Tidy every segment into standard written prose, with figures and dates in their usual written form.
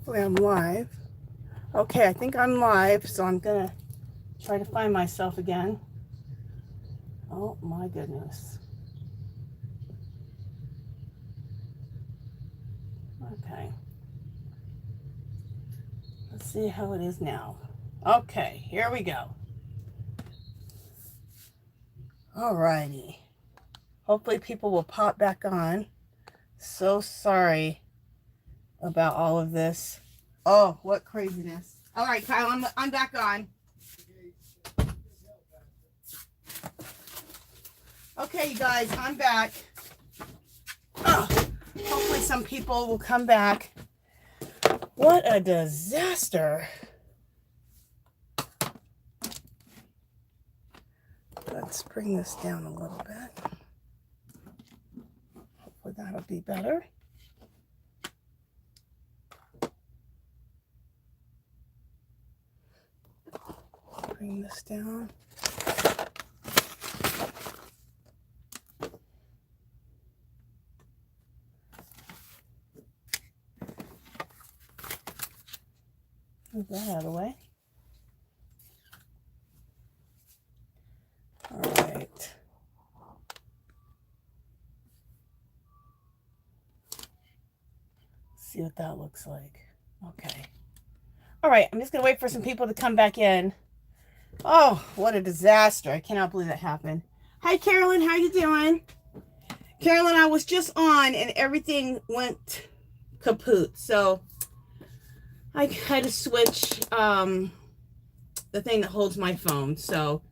Hopefully I'm live. Okay, I think I'm live, so I'm gonna try to find myself again. Oh my goodness. Okay. Let's see how it is now. Okay, here we go. Alrighty. Hopefully people will pop back on. So sorry about all of this. Oh, what craziness. All right, Kyle, I'm back on. Okay, you guys, I'm back. Oh, hopefully some people will come back. What a disaster. Let's bring this down a little bit. Hopefully that'll be better. Bring this down. Move that out of the way. All right. See what that looks like. Okay. All right, I'm just gonna wait for some people to come back in. Oh, what a disaster. I cannot believe that happened. Hi, Carolyn, how you doing? Carolyn, I was just on and everything went kaput. So I had to switch the thing that holds my phone. So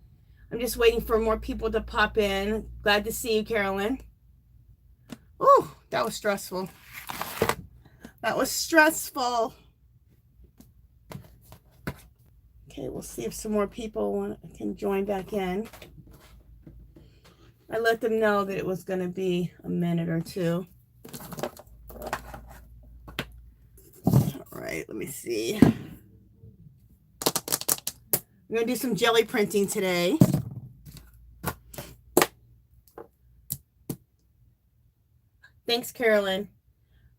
I'm just waiting for more people to pop in. Glad to see you, Carolyn. Oh, that was stressful. That was stressful. Okay, we'll see if some more people can join back in. I let them know that it was going to be a minute or two. All right, let me see. We're going to do some jelly printing today. Thanks, Carolyn.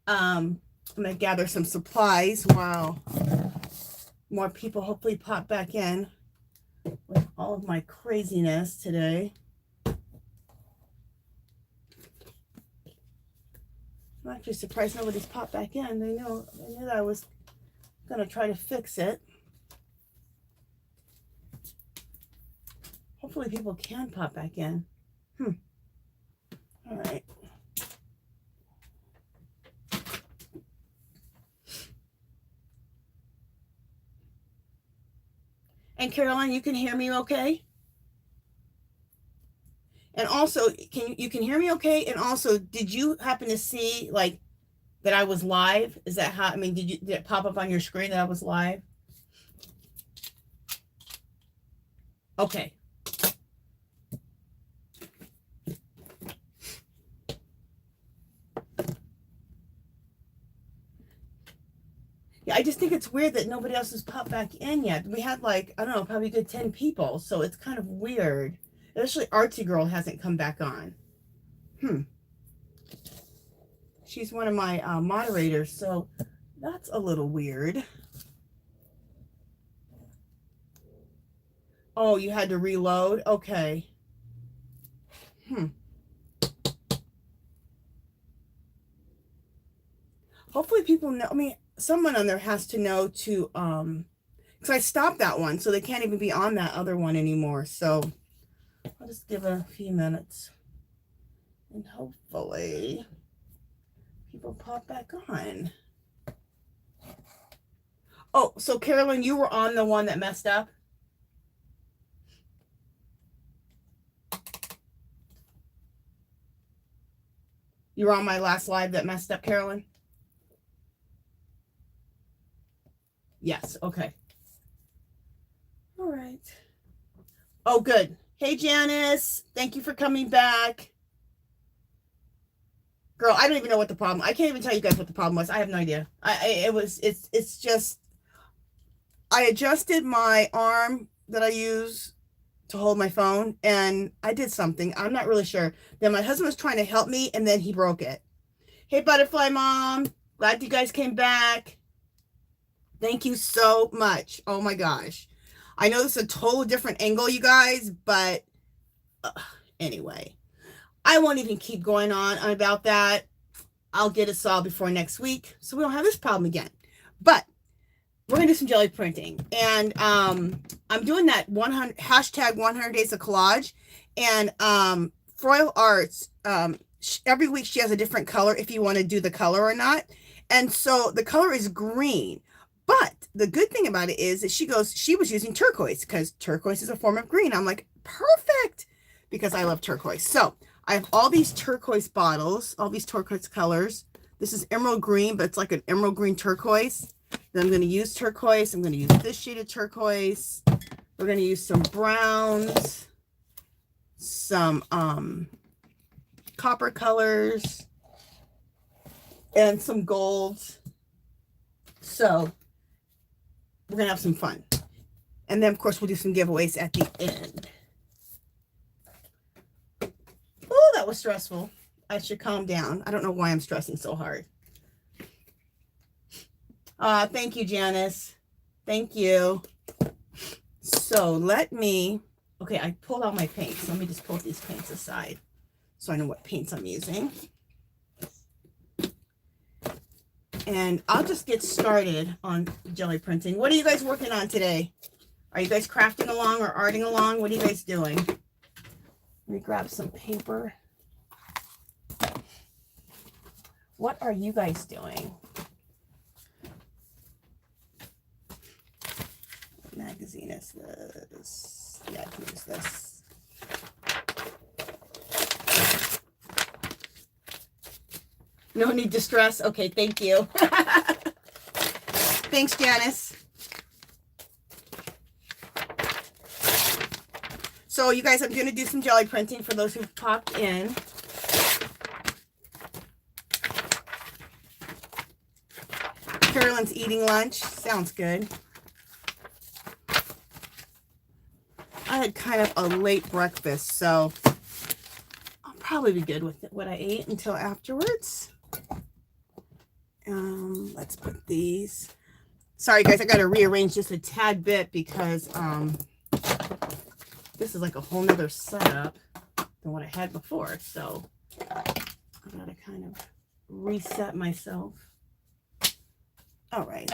I'm going to gather some supplies while more people hopefully pop back in with all of my craziness today. I'm actually surprised nobody's popped back in. They knew that I was going to try to fix it. Hopefully people can pop back in. All right. And Caroline, you can hear me okay? And also, you can hear me okay? And also, did you happen to see like that I was live? Is that how, I mean, did it pop up on your screen that I was live? Okay. Yeah, I just think it's weird that nobody else has popped back in yet. We had like, I don't know, probably a good 10 people. So it's kind of weird. Especially Artsy Girl hasn't come back on. She's one of my moderators, so that's a little weird. Oh, you had to reload? Okay. Hopefully people know, I mean, someone on there has to know to, because I stopped that one, so they can't even be on that other one anymore. So I'll just give it a few minutes. And hopefully people pop back on. Oh, so Carolyn, you were on the one that messed up? You were on my last live that messed up, Carolyn? Yes, okay. All right. Oh, good. Hey, Janice. Thank you for coming back. Girl, I don't even know what the problem. I can't even tell you guys what the problem was. I have no idea. It's just, I adjusted my arm that I use to hold my phone, and I did something. I'm not really sure. Then my husband was trying to help me, and then he broke it. Hey, Butterfly Mom. Glad you guys came back. Thank you so much. Oh my gosh. I know this is a total different angle, you guys, but anyway, I won't even keep going on about that. I'll get it solved before next week, so we don't have this problem again. But we're gonna do some jelly printing, and I'm doing that 100 hashtag 100 days of collage, and Froyle Arts, every week she has a different color if you want to do the color or not. And so the color is green, but the good thing about it is that she was using turquoise, because turquoise is a form of green. I'm like, perfect, because I love turquoise. So I have all these turquoise bottles, all these turquoise colors. This is emerald green, but it's like an emerald green turquoise. Then I'm going to use turquoise. I'm going to use this shade of turquoise. We're going to use some browns, some copper colors, and some golds. So we're going to have some fun. And then, of course, we'll do some giveaways at the end. Oh, that was stressful. I should calm down. I don't know why I'm stressing so hard. Thank you, Janice. Thank you. So let me, okay, I pulled out my paints. Let me just pull these paints aside so I know what paints I'm using. And I'll just get started on jelly printing. What are you guys working on today? Are you guys crafting along or arting along? What are you guys doing? Let me grab some paper. What are you guys doing? What magazine is this? Yeah, I can use this. No need to stress. Okay, thank you. Thanks, Janice. So you guys, I'm going to do some jelly printing for those who've popped in. Carolyn's eating lunch. Sounds good. I had kind of a late breakfast, so I'll probably be good with what I ate until afterwards. Let's put these. Sorry, guys, I got to rearrange just a tad bit because this is like a whole nother setup than what I had before. So I got to kind of reset myself. All right.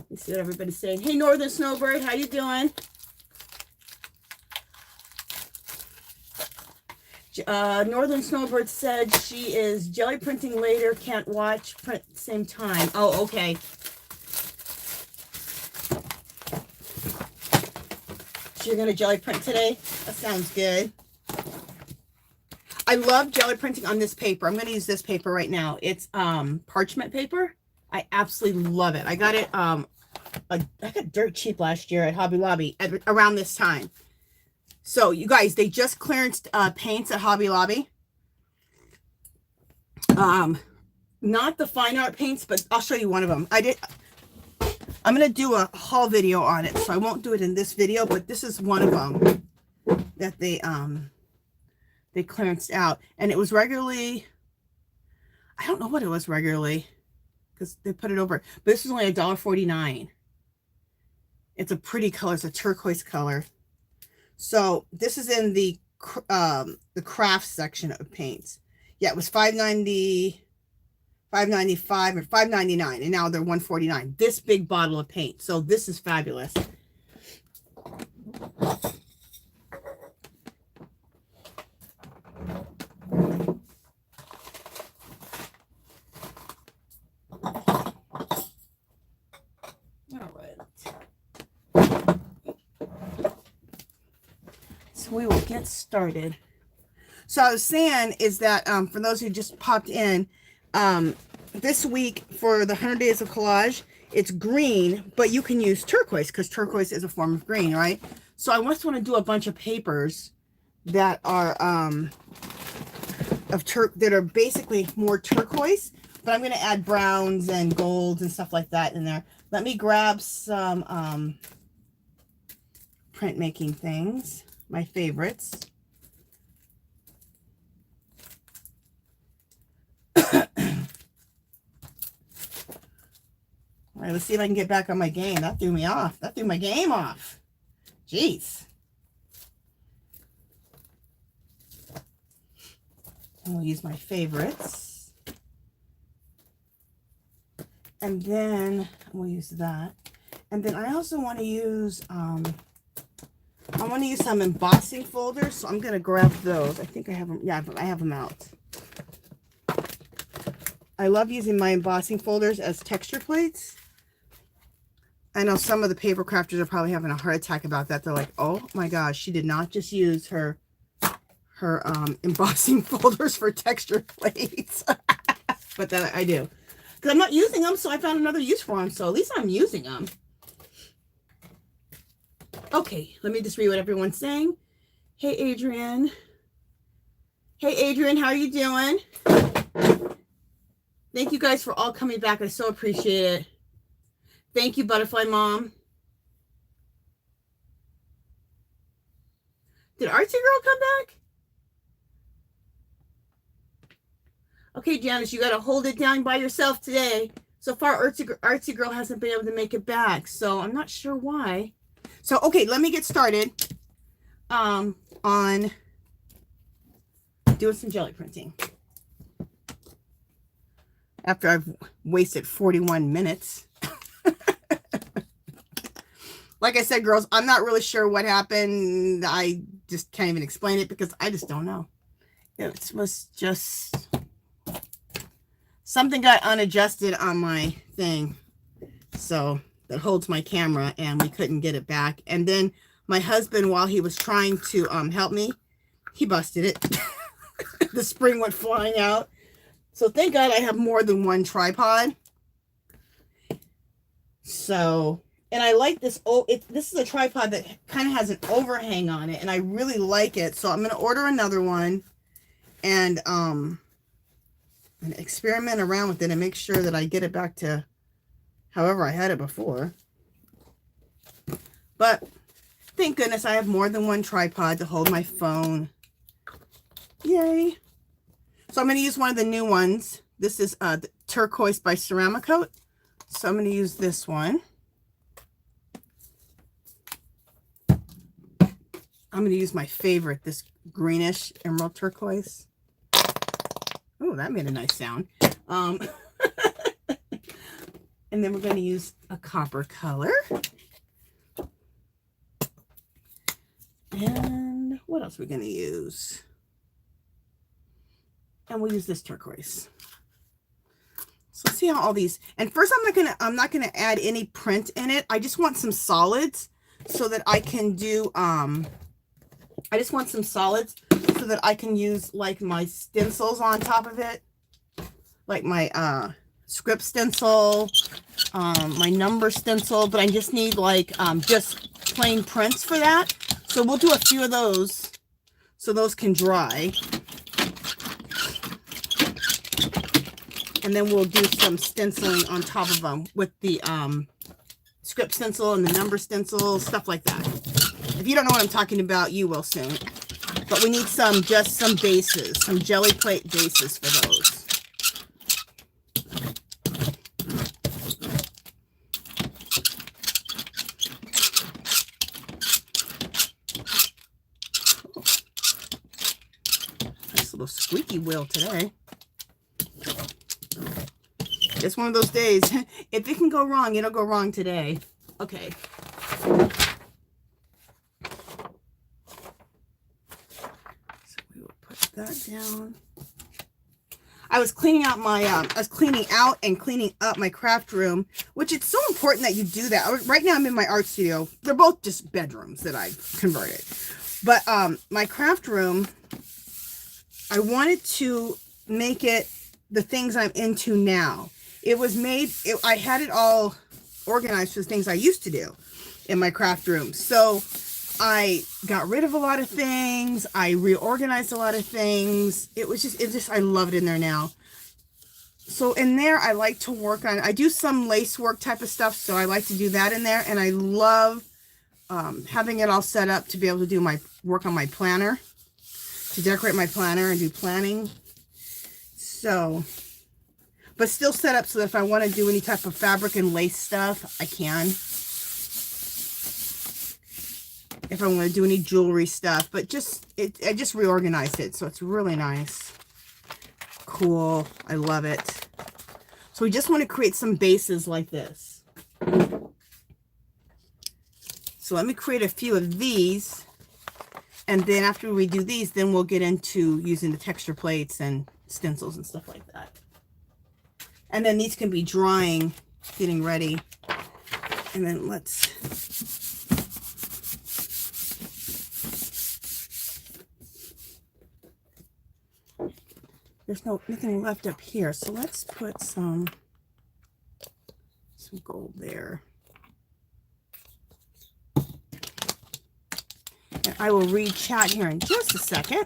You see what everybody's saying. Hey, Northern Snowbird, how you doing? Northern Snowbird said she is jelly printing later, can't watch, print same time. Oh, okay. So you're going to jelly print today? That sounds good. I love jelly printing on this paper. I'm going to use this paper right now. It's parchment paper. I absolutely love it. I got it, I got dirt cheap last year at Hobby Lobby around this time. So you guys, they just clearanced paints at Hobby Lobby. Not the fine art paints, but I'll show you one of them. I'm going to do a haul video on it, so I won't do it in this video, but this is one of them that they clearanced out. And it was regularly, I don't know what it was regularly, because they put it over, but this is only $1.49. It's a pretty color. It's a turquoise color. So this is in the craft section of paints. Yeah, it was $5.90, $5.95, or $5.99, and now they're $1.49. This big bottle of paint. So this is fabulous. We will get started. So I was saying is that for those who just popped in, this week for the 100 Days of Collage, it's green, but you can use turquoise because turquoise is a form of green, right? So I just want to do a bunch of papers that are that are basically more turquoise, but I'm going to add browns and golds and stuff like that in there. Let me grab some printmaking things. My favorites. All right, let's see if I can get back on my game. That threw me off. That threw my game off. Jeez. And we'll use my favorites. And then we'll use that. And then I also want to use, I want to use some embossing folders. So I'm going to grab those. I think I have them. Yeah, I have them out. I love using my embossing folders as texture plates. I know some of the paper crafters are probably having a heart attack about that. They're like, oh my gosh, she did not just use her embossing folders for texture plates. But that I do. Because I'm not using them, so I found another use for them. So at least I'm using them. Okay, let me just read what everyone's saying. Hey, Adrian. Hey, Adrian, how are you doing? Thank you guys for all coming back. I so appreciate it. Thank you, Butterfly Mom. Did Artsy Girl come back? Okay, Janice, you got to hold it down by yourself today. So far, Artsy Girl hasn't been able to make it back, so I'm not sure why. So, okay, let me get started on doing some jelly printing. After I've wasted 41 minutes. Like I said, girls, I'm not really sure what happened. I just can't even explain it because I just don't know. It was just something got unadjusted on my thing. So that holds my camera and we couldn't get it back. And then my husband, while he was trying to help me, he busted it. The spring went flying out. So thank God I have more than one tripod. So, and I like this. Oh, this is a tripod that kind of has an overhang on it, and I really like it. So I'm going to order another one and experiment around with it and make sure that I get it back to however I had it before. But thank goodness I have more than one tripod to hold my phone. Yay. So I'm going to use one of the new ones. This is the Turquoise by Ceramicoat. So I'm going to use this one. I'm going to use my favorite, this greenish emerald turquoise. Oh, that made a nice sound. And then we're going to use a copper color. And what else are we going to use? And we'll use this turquoise. So see how all these, and first I'm not gonna add any print in it. I just want some solids so that I can do I just want some solids so that I can use like my stencils on top of it, like my script stencil, my number stencil, but I just need like just plain prints for that. So we'll do a few of those so those can dry. And then we'll do some stenciling on top of them with the script stencil and the number stencil, stuff like that. If you don't know what I'm talking about, you will soon. But we need just some bases, some jelly plate bases for those. Nice little squeaky wheel today. It's one of those days. If it can go wrong, it'll go wrong today. Okay. So we will put that down. I was cleaning out my, cleaning up my craft room, which it's so important that you do that. Right now I'm in my art studio. They're both just bedrooms that I've converted. But my craft room, I wanted to make it the things I'm into now. It was made, I had it all organized for the things I used to do in my craft room. So I got rid of a lot of things. I reorganized a lot of things. It was just, I love it in there now. So in there, I like to work on, I do some lace work type of stuff. So I like to do that in there. And I love having it all set up to be able to do my work on my planner, to decorate my planner and do planning. So but still set up so that if I want to do any type of fabric and lace stuff, I can. If I want to do any jewelry stuff, but I just reorganized it, so it's really nice. Cool. I love it. So we just want to create some bases like this. So let me create a few of these, and then after we do these, then we'll get into using the texture plates and stencils and stuff like that. And then these can be drying, getting ready. And then there's nothing left up here, so let's put some gold there. And I will read chat here in just a second.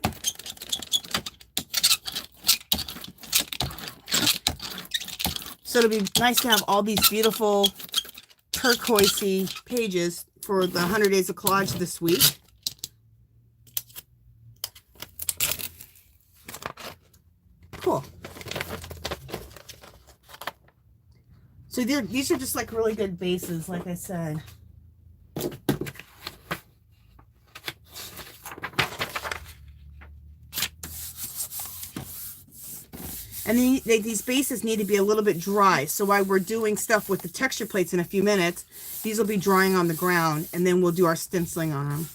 So it'll be nice to have all these beautiful turquoisey pages for the 100 Days of Collage this week. Cool. So these are just like really good bases, like I said. And then these bases need to be a little bit dry. So while we're doing stuff with the texture plates in a few minutes, these will be drying on the ground, and then we'll do our stenciling on them.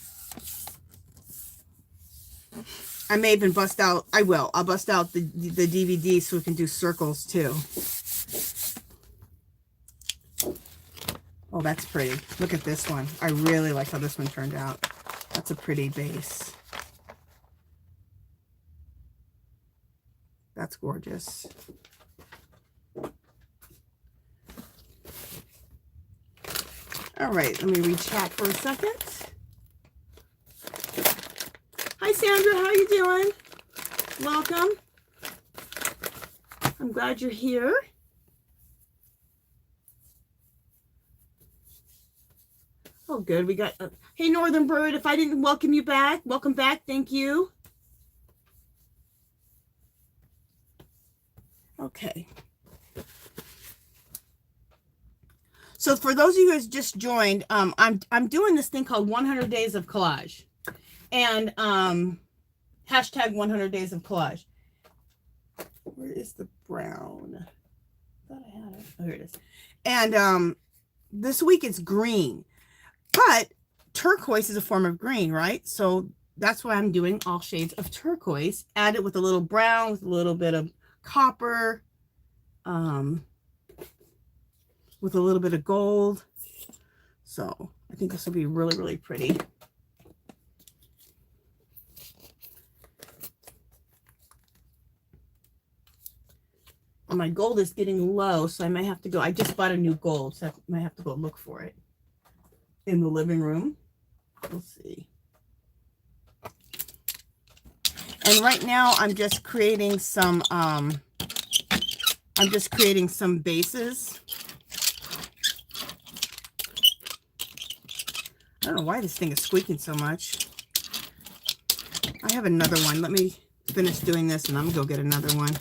I may even bust out, I'll bust out the DVD so we can do circles too. Oh, that's pretty. Look at this one. I really like how this one turned out. That's a pretty base. That's gorgeous. All right, let me read chat for a second. Hi, Sandra. How you doing? Welcome. I'm glad you're here. Oh, good. We got... hey, Northern Bird. If I didn't welcome you back, welcome back. Thank you. Okay. So for those of you guys just joined, I'm doing this thing called 100 Days of Collage, and hashtag 100 Days of Collage. Where is the brown? I thought I had it. Oh, here it is. And this week it's green, but turquoise is a form of green, right? So that's why I'm doing all shades of turquoise, add it with a little brown, with a little bit of copper, with a little bit of gold. So I think this will be really, really pretty. And my gold is getting low, so I might have to go. I just bought a new gold, so I might have to go look for it in the living room. We'll see. And right now I'm just creating some bases. I don't know why this thing is squeaking so much. I have another one. Let me finish doing this and I'm gonna go get another one.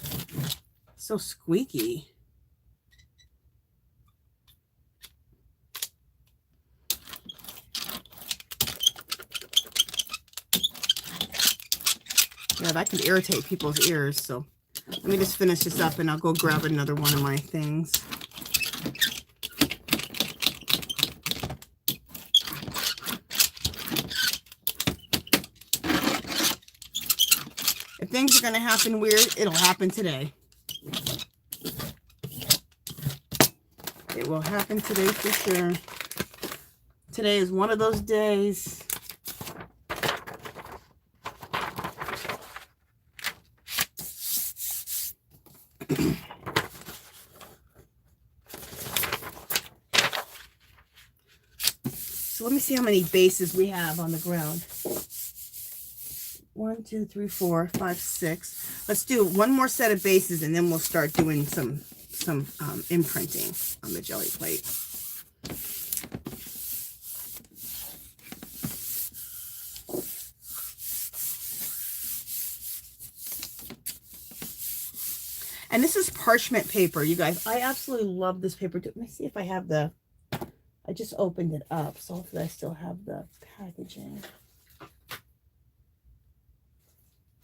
So squeaky. Yeah, that could irritate people's ears. So let me just finish this up and I'll go grab another one of my things. If things are going to happen weird, it'll happen today. It will happen today for sure. Today is one of those days. So let me see how many bases we have on the ground. 1, 2, 3, 4, 5, 6. Let's do one more set of bases and then we'll start doing some imprinting on the Gelli plate. And this is parchment paper, you guys. I absolutely love this paper too. Let me see if I have the, I just opened it up, so hopefully I still have the packaging.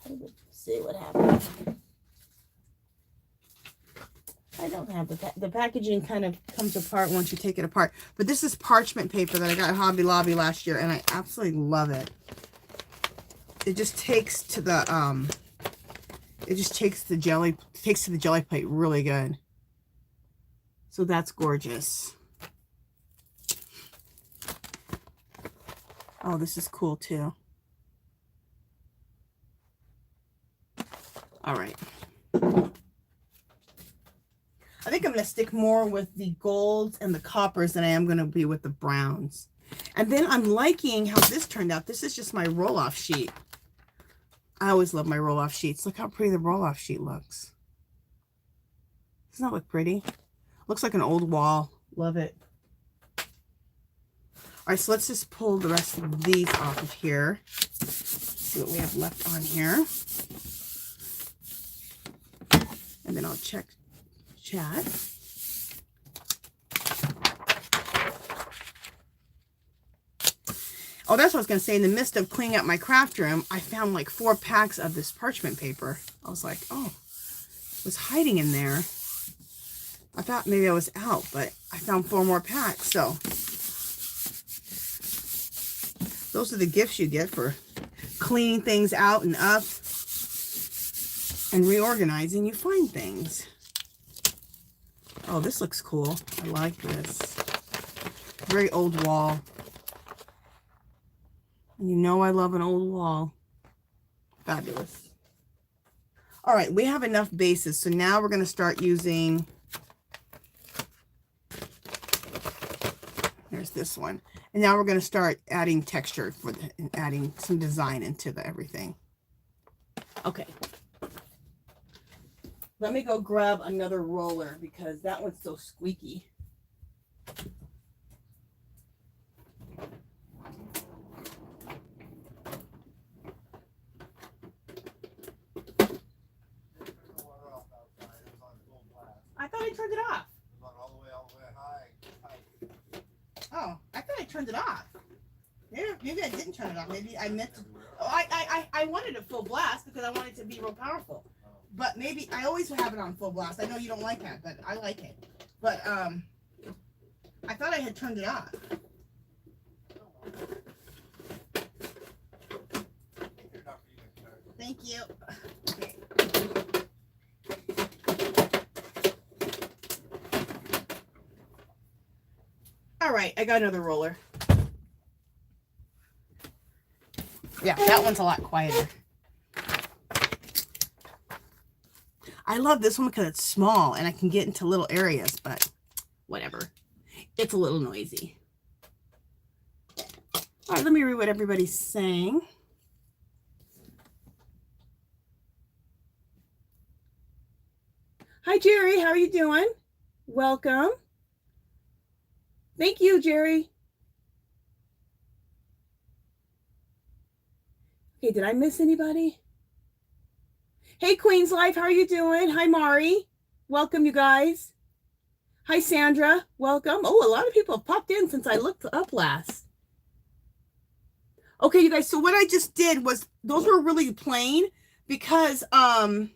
Let's see what happens. I don't have the packaging kind of comes apart once you take it apart. But this is parchment paper that I got at Hobby Lobby last year, and I absolutely love it. It just takes to the it just takes to the jelly plate really good. So that's gorgeous. Oh, this is cool too. All right. I think I'm going to stick more with the golds and the coppers than I am going to be with the browns. And then I'm liking how this turned out. This is just my roll-off sheet. I always love my roll-off sheets. Look how pretty the roll-off sheet looks. Doesn't that look pretty? Looks like an old wall. Love it. All right, so let's just pull the rest of these off of here. See what we have left on here. And then I'll check chat. Oh, that's what I was going to say. In the midst of cleaning up my craft room, I found like 4 packs of this parchment paper. I was like, oh, it was hiding in there. I thought maybe I was out, but I found 4 more packs. So those are the gifts you get for cleaning things out and up and reorganizing. You find things. Oh, this looks cool. I like this. Very old wall. You know I love an old wall. Fabulous. All right, we have enough bases. So now we're going to start using... There's this one. And now we're going to start adding texture for the, and adding some design into the everything. Okay. Let me go grab another roller because that one's so squeaky. I thought I turned it off. All the way high. Oh, I thought I turned it off. Maybe I didn't turn it off. Maybe I meant to. Oh, I wanted it full blast because I wanted it to be real powerful. But maybe I always have it on full blast. I know you don't like that, but I like it. But I thought I had turned it off. Thank you. Okay. All right, I got another roller. Yeah, that one's a lot quieter. I love this one because it's small and I can get into little areas, but whatever. It's a little noisy. All right, let me read what everybody's saying. Hi, Jerry. How are you doing? Welcome. Thank you, Jerry. Okay, did I miss anybody? Hey, Queen's Life, how are you doing? Hi, Mari. Welcome, you guys. Hi, Sandra. Welcome. Oh, a lot of people have popped in since I looked up last. Okay, you guys, so what I just did was, those were really plain because, I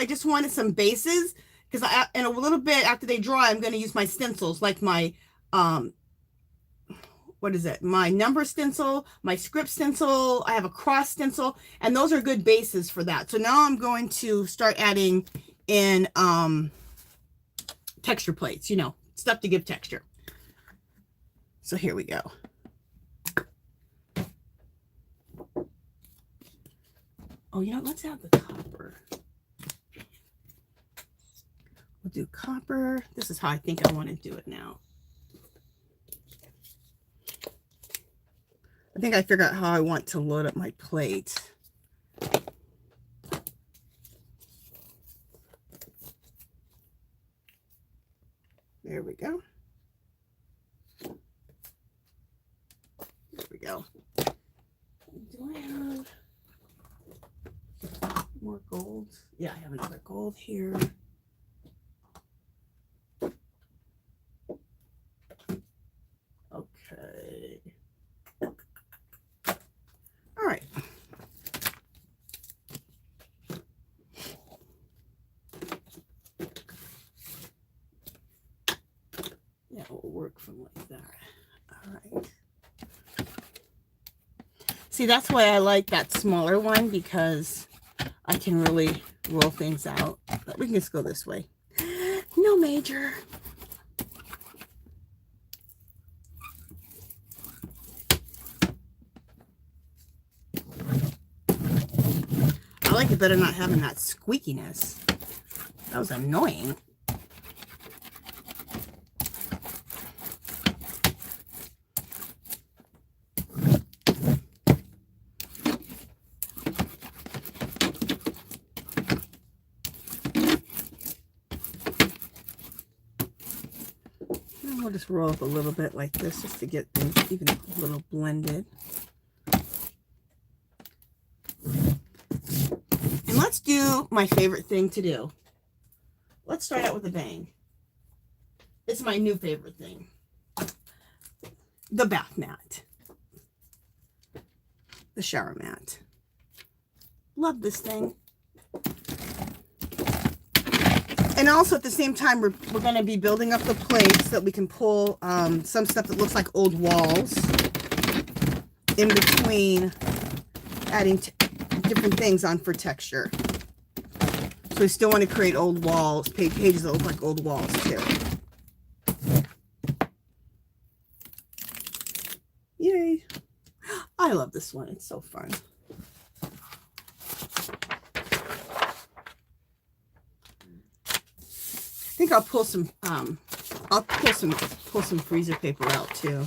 just wanted some bases. Because in a little bit after they dry, I'm going to use my stencils, like my, what is it? My number stencil, my script stencil. I have a cross stencil, and those are good bases for that. So now I'm going to start adding in texture plates, you know, stuff to give texture. So here we go. Oh, you know, let's add the copper. We'll do copper. This is how I think I want to do it now. I think I figured out how I want to load up my plate. There we go. There we go. Do I have More gold. Yeah, I have another gold here. Okay. All right. Yeah, we'll work from like that. All right. See, that's why I like that smaller one, because I can really roll things out. But we can just go this way. No major. I like it better not having that squeakiness. That was annoying. And we'll just roll up a little bit like this just to get things even a little blended. And let's do my favorite thing to do. Let's start out with a bang. It's my new favorite thing. The bath mat. The shower mat. Love this thing. And also at the same time, we're going to be building up the plates so that we can pull some stuff that looks like old walls in between, adding different things on for texture. So we still want to create old walls, pages that look like old walls too. Yay. I love this one. It's so fun. I think I'll pull some pull some freezer paper out too.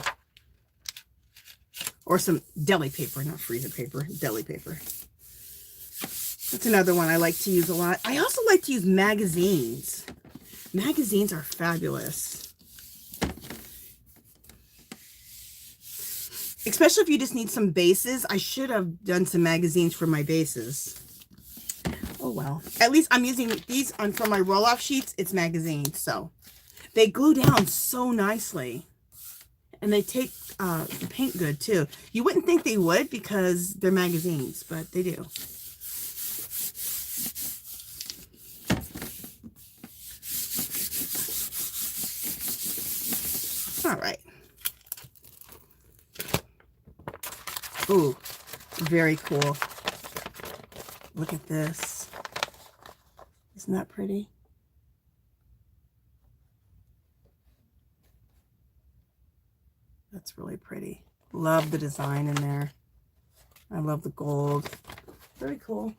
Or some deli paper, not freezer paper, deli paper. That's another one I like to use a lot. I also like to use magazines. Magazines are fabulous. Especially if you just need some bases. I should have done some magazines for my bases. Oh well. At least I'm using these for my roll-off sheets. It's magazines, so they glue down so nicely. And they take the paint good too. You wouldn't think they would because they're magazines, but they do. All right. Ooh, very cool. Look at this. Isn't that pretty? That's really pretty. Love the design in there. I love the gold. Very cool.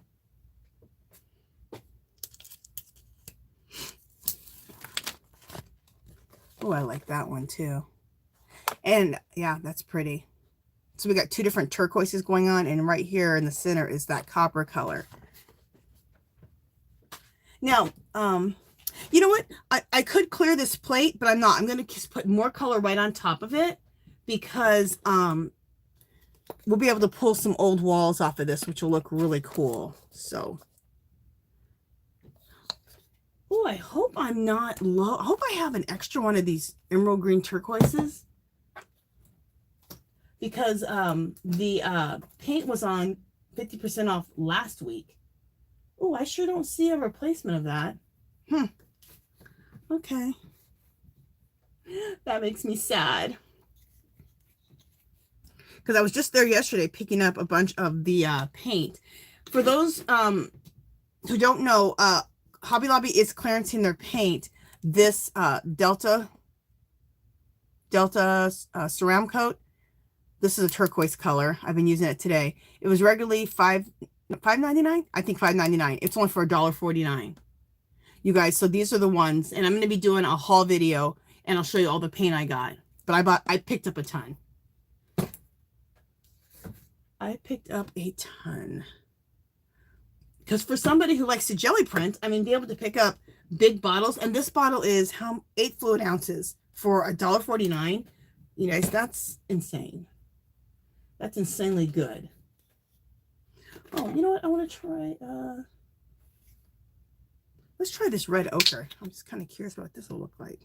Oh, I like that one too. And yeah, that's pretty. So we got two different turquoises going on, and right here in the center is that copper color. Now, you know what? I could clear this plate, but I'm not. I'm going to just put more color right on top of it because we'll be able to pull some old walls off of this, which will look really cool. So, oh, I hope I'm not low. I hope I have an extra one of these emerald green turquoises, because the paint was on 50% off last week. Oh, I sure don't see a replacement of that. Okay. That makes me sad. Because I was just there yesterday picking up a bunch of the paint. For those who don't know, Hobby Lobby is clearancing their paint. This Delta Ceramic Coat. This is a turquoise color. I've been using it today. It was regularly $5.99. I think $5.99. It's only for $1.49. You guys, so these are the ones, and I'm going to be doing a haul video, and I'll show you all the paint I got. But I picked up a ton. I picked up a ton. Because for somebody who likes to jelly print, I mean, be able to pick up big bottles, and this bottle is 8 fluid ounces for $1.49. You guys, that's insane. That's insanely good. Oh, you know what? I want to try Let's try this red ochre. I'm just kind of curious what this will look like.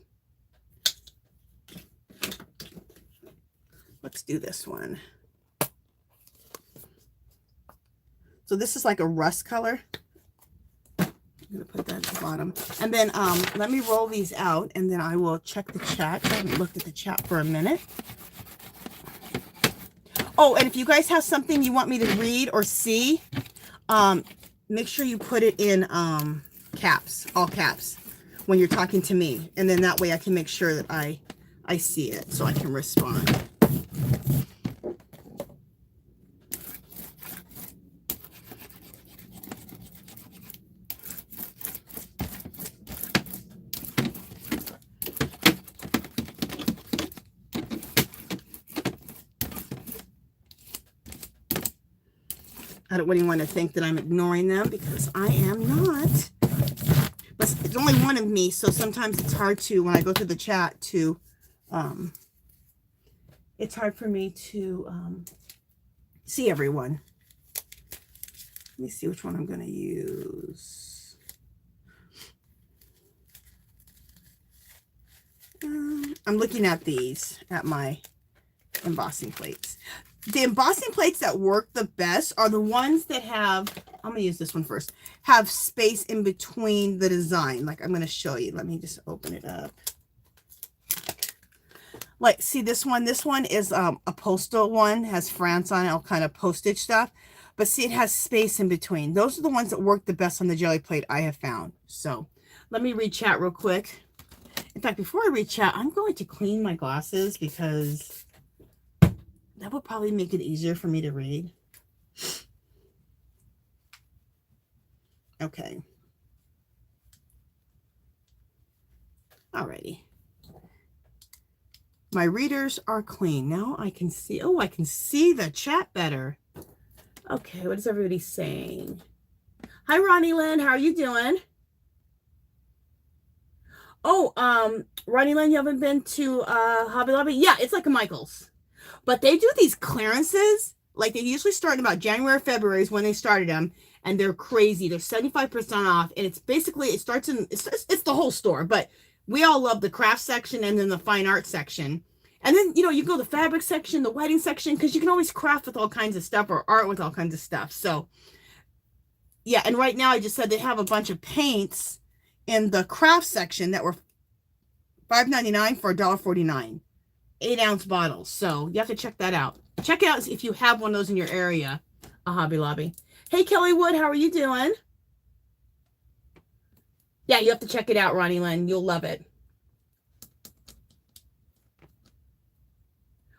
Let's do this one. So this is like a rust color. I'm going to put that at the bottom. And then let me roll these out, and then I will check the chat. I haven't looked at the chat for a minute. Oh, and if you guys have something you want me to read or see, make sure you put it in caps, all caps, when you're talking to me. And then that way I can make sure that I see it so I can respond. I don't really want to think that I'm ignoring them, because I am not. But it's only one of me, so sometimes it's hard to, when I go to the chat, to, it's hard for me to see everyone. Let me see which one I'm going to use. I'm looking at these, at my embossing plates. The embossing plates that work the best are the ones that have, I'm going to use this one first, have space in between the design. Like I'm going to show you. Let me just open it up. Like, see this one is a postal one, has France on it, all kind of postage stuff. But see, it has space in between. Those are the ones that work the best on the Gelli plate I have found. So let me read chat real quick. In fact, before I read chat, I'm going to clean my glasses, because that would probably make it easier for me to read. Okay. Alrighty. My readers are clean. Now I can see. Oh, I can see the chat better. Okay, what is everybody saying? Hi, Ronnie Lynn. How are you doing? Oh, Ronnie Lynn, you haven't been to Hobby Lobby? Yeah, it's like a Michael's. But they do these clearances, like they usually start in about January, February is when they started them, and they're crazy. They're 75% off, and it's basically, it starts in, it's the whole store, but we all love the craft section and then the fine art section. And then, you know, you go to the fabric section, the wedding section, because you can always craft with all kinds of stuff, or art with all kinds of stuff. So, yeah, and right now I just said they have a bunch of paints in the craft section that were $5.99 for $1.49. 8-ounce bottles. So you have to check that out. Check it out if you have one of those in your area, a Hobby Lobby. Hey, Kelly Wood, how are you doing? Yeah, you have to check it out, Ronnie Lynn. You'll love it.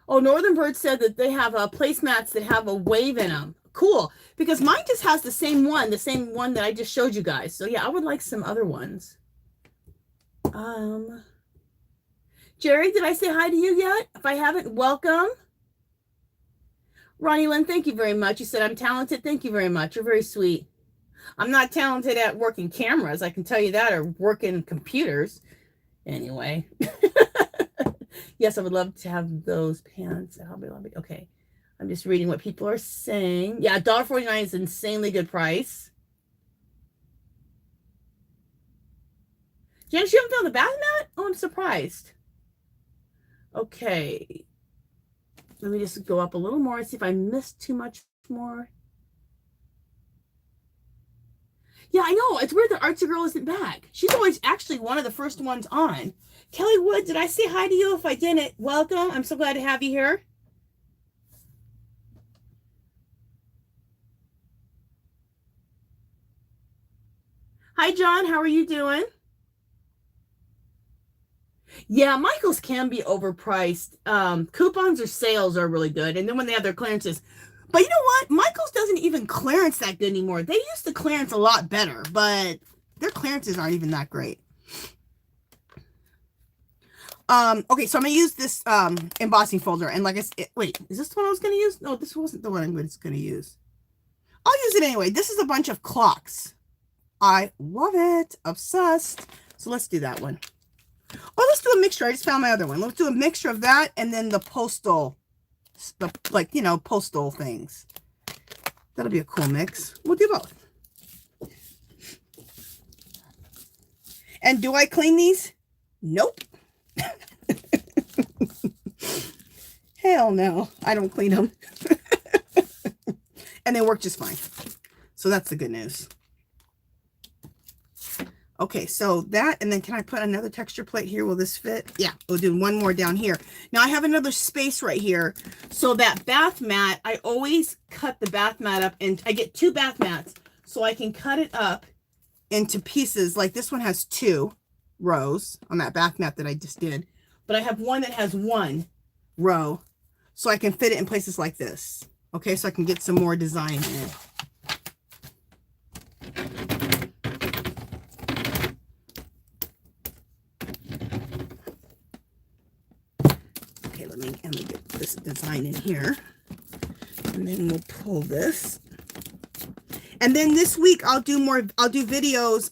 Oh, Northern Bird said that they have placemats that have a wave in them. Cool. Because mine just has the same one that I just showed you guys. So yeah, I would like some other ones. Jerry, did I say hi to you yet? If I haven't, welcome. Ronnie Lynn, thank you very much. You said I'm talented. Thank you very much. You're very sweet. I'm not talented at working cameras, I can tell you that, or working computers. Anyway. Yes, I would love to have those pants at Hobby Lobby. Okay. I'm just reading what people are saying. Yeah, $1.49 is an insanely good price. Janice, you haven't found the bath mat? Oh, I'm surprised. Okay, let me just go up a little more and see if I missed too much more. Yeah, I know. It's weird that Artsy Girl isn't back. She's always actually one of the first ones on. Kelly Wood, did I say hi to you? If I didn't, welcome. I'm so glad to have you here. Hi, John. How are you doing? Yeah, Michael's can be overpriced. Coupons or sales are really good. And then when they have their clearances. But you know what? Michael's doesn't even clearance that good anymore. They used to clearance a lot better, but their clearances aren't even that great. Okay, so I'm going to use this embossing folder. And like I said, wait, is this the one I was going to use? No, this wasn't the one I'm going to use. I'll use it anyway. This is a bunch of clocks. I love it. Obsessed. So let's do that one. Oh, let's do a mixture. I just found my other one. Let's do a mixture of that and then the postal, like, you know, postal things. That'll be a cool mix. We'll do both. And do I clean these? Nope. Hell no, I don't clean them. And they work just fine. So that's the good news. Okay, so that, and then can I put another texture plate here? Will this fit? Yeah, we'll do one more down here. Now I have another space right here. So that bath mat, I always cut the bath mat up, and I get 2 bath mats. So I can cut it up into pieces. Like this one has 2 rows on that bath mat that I just did. But I have one that has 1 row. So I can fit it in places like this. Okay, so I can get some more design in it. Let me get this design in here, and then we'll pull this. And then this week I'll do videos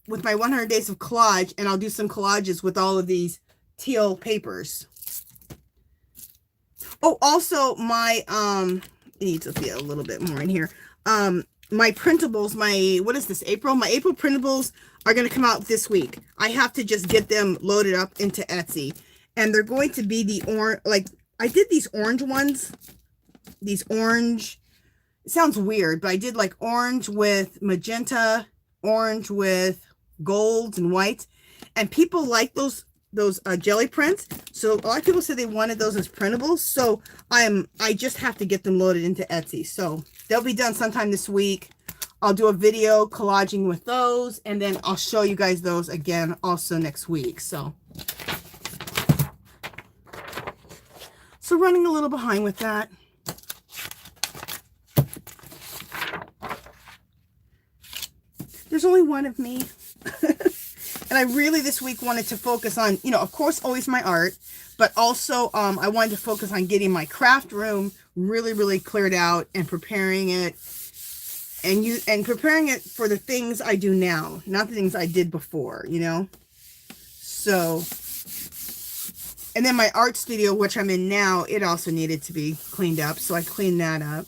with my 100 Days of Collage, and I'll do some collages with all of these teal papers. Oh, also my it needs to be a little bit more in here. My printables, what is this, April? My April printables are going to come out this week. I have to just get them loaded up into Etsy. And they're going to be the orange, like I did these orange ones, these orange, it sounds weird, but I did like orange with magenta, orange with golds and whites, and people like those jelly prints. So a lot of people said they wanted those as printables. So I just have to get them loaded into Etsy. So they'll be done sometime this week. I'll do a video collaging with those, and then I'll show you guys those again also next week. So running a little behind with that. There's only one of me. And I really this week wanted to focus on, you know, of course, always my art, but also I wanted to focus on getting my craft room really, really cleared out and preparing it and preparing it for the things I do now, not the things I did before, you know? So, and then my art studio, which I'm in now, it also needed to be cleaned up. So I cleaned that up.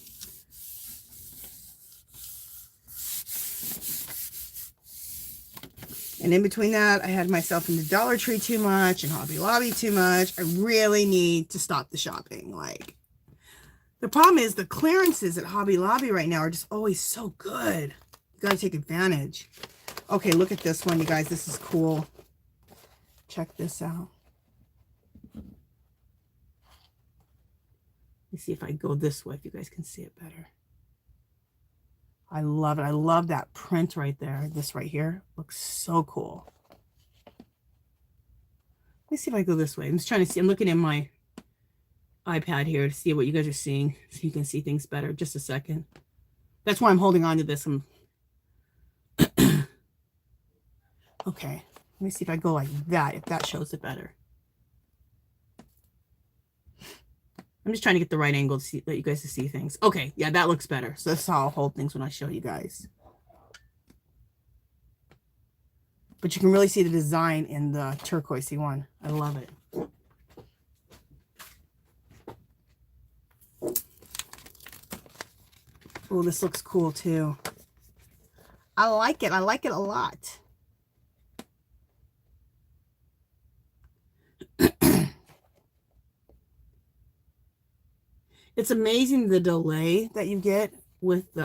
And in between that, I had myself in the Dollar Tree too much and Hobby Lobby too much. I really need to stop the shopping. Like, the problem is the clearances at Hobby Lobby right now are just always so good. You gotta take advantage. Okay, look at this one, you guys. This is cool. Check this out. Let me see if I go this way, if you guys can see it better. I love it. I love that print right there. This right here looks so cool. Let me see if I go this way. I'm just trying to see. I'm looking at my iPad here to see what you guys are seeing, so you can see things better. Just a second. That's why I'm holding on to this. Okay. Let me see if I go like that, if that shows it better. I'm just trying to get the right angle to see, let you guys to see things. Okay, yeah, that looks better. So that's how I'll hold things when I show you guys. But you can really see the design in the turquoisey one. I love it. Oh, this looks cool too. I like it. I like it a lot. It's amazing the delay that you get with the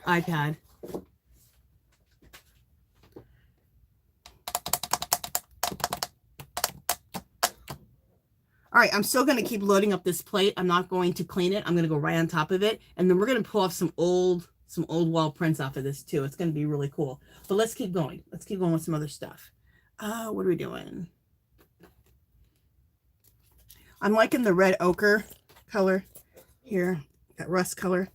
iPad. All right, I'm still going to keep loading up this plate. I'm not going to clean it. I'm going to go right on top of it. And then we're going to pull off some old wall prints off of this too. It's going to be really cool. But let's keep going. Let's keep going with some other stuff. What are we doing? I'm liking the red ochre color here, that rust color.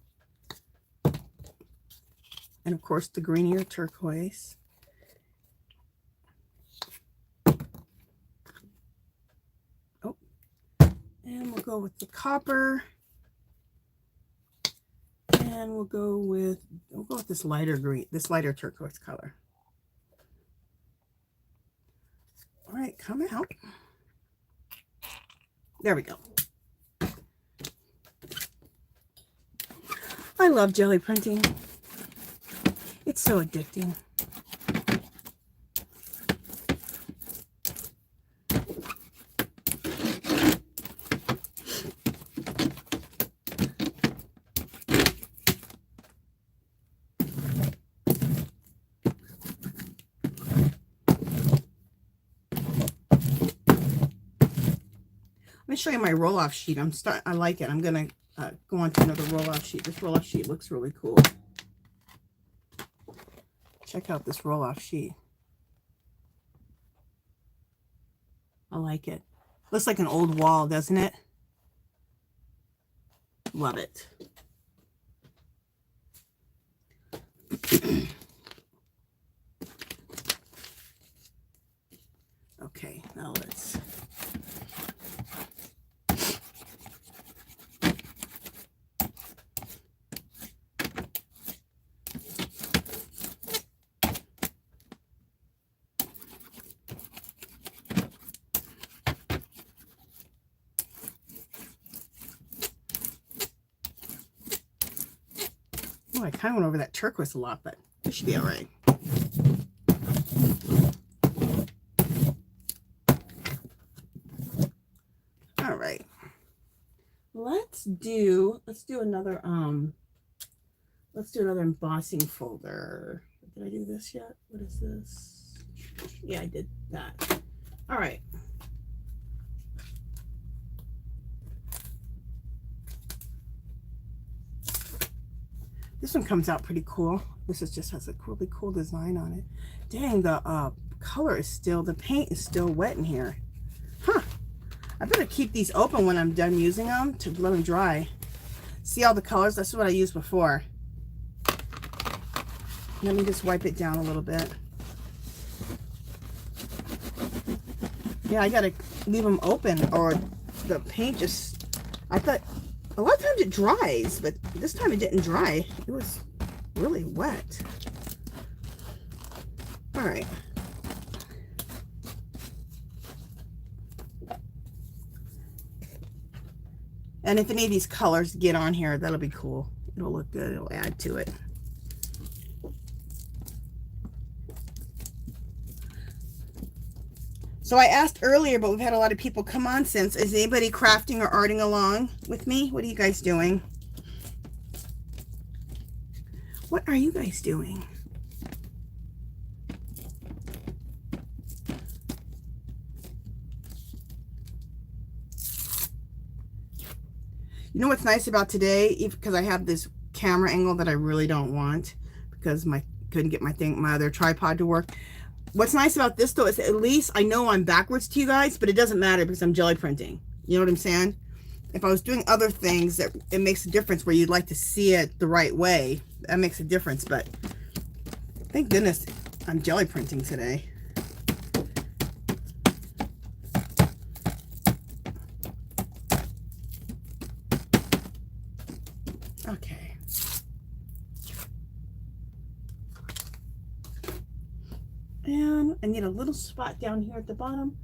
And of course the greenier turquoise. Oh, and we'll go with the copper. And we'll go with this lighter green, this lighter turquoise color. All right, come out. There we go. I love jelly printing. It's so addicting. me show you my roll-off sheet. I like it. I'm gonna go on to another roll-off sheet. This roll-off sheet looks really cool. Check out this roll-off sheet. I like it. Looks like an old wall, doesn't it? Love it. Okay, now let's... Oh, I kind of went over that turquoise a lot, but it should be all right. All right. Let's do another embossing folder. Did I do this yet? What is this? Yeah, I did that. All right. This one comes out pretty cool. This is just has a really cool design on it. Dang, the color is still, the paint is still wet in here. Huh. I better keep these open when I'm done using them to let them dry. See all the colors? That's what I used before. Let me just wipe it down a little bit. Yeah, I gotta leave them open or the paint just, I thought, a lot of times it dries, but this time it didn't dry. It was really wet. All right. And if any of these colors get on here, that'll be cool. It'll look good. It'll add to it. So I asked earlier, but we've had a lot of people come on since. Is anybody crafting or arting along with me? What are you guys doing? What are you guys doing? You know what's nice about today? Because I have this camera angle that I really don't want because couldn't get my other tripod to work. What's nice about this though is at least I know I'm backwards to you guys, but it doesn't matter because I'm jelly printing. You know what I'm saying? If I was doing other things, that it makes a difference where you'd like to see it the right way. That makes a difference, but thank goodness I'm jelly printing today. Okay. And I need a little spot down here at the bottom.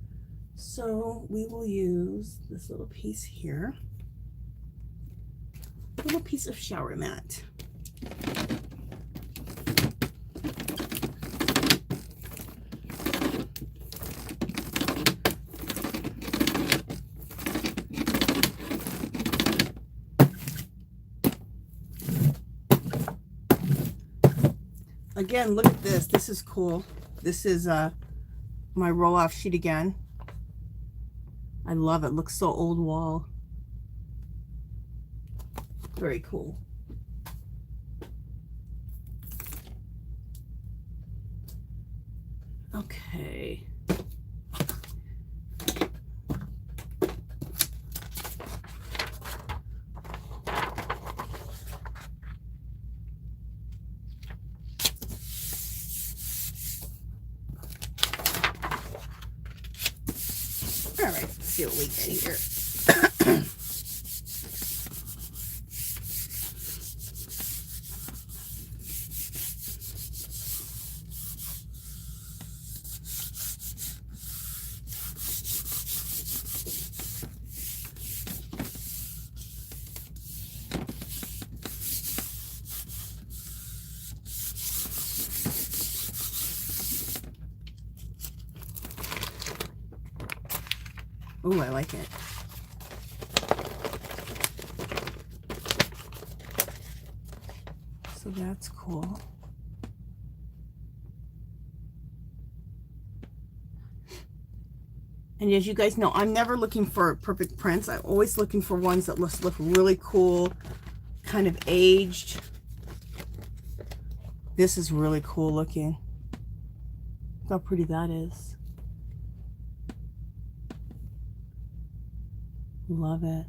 So we will use this little piece here. A little piece of shower mat. Again, look at this. This is cool. This is my roll-off sheet again. I love it. Looks so old wall. Very cool. Okay. All right, let's see what we get here. Ooh, I like it. So that's cool. And as you guys know, I'm never looking for perfect prints. I'm always looking for ones that look really cool, kind of aged. This is really cool looking. Look how pretty that is. Love it.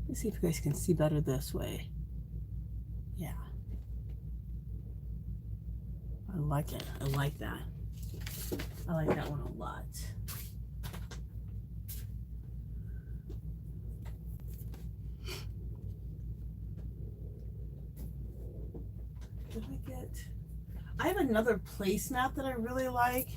Let's see if you guys can see better this way. Yeah. I like it. I like that. I like that one a lot. Did I get... I have another placemat that I really like.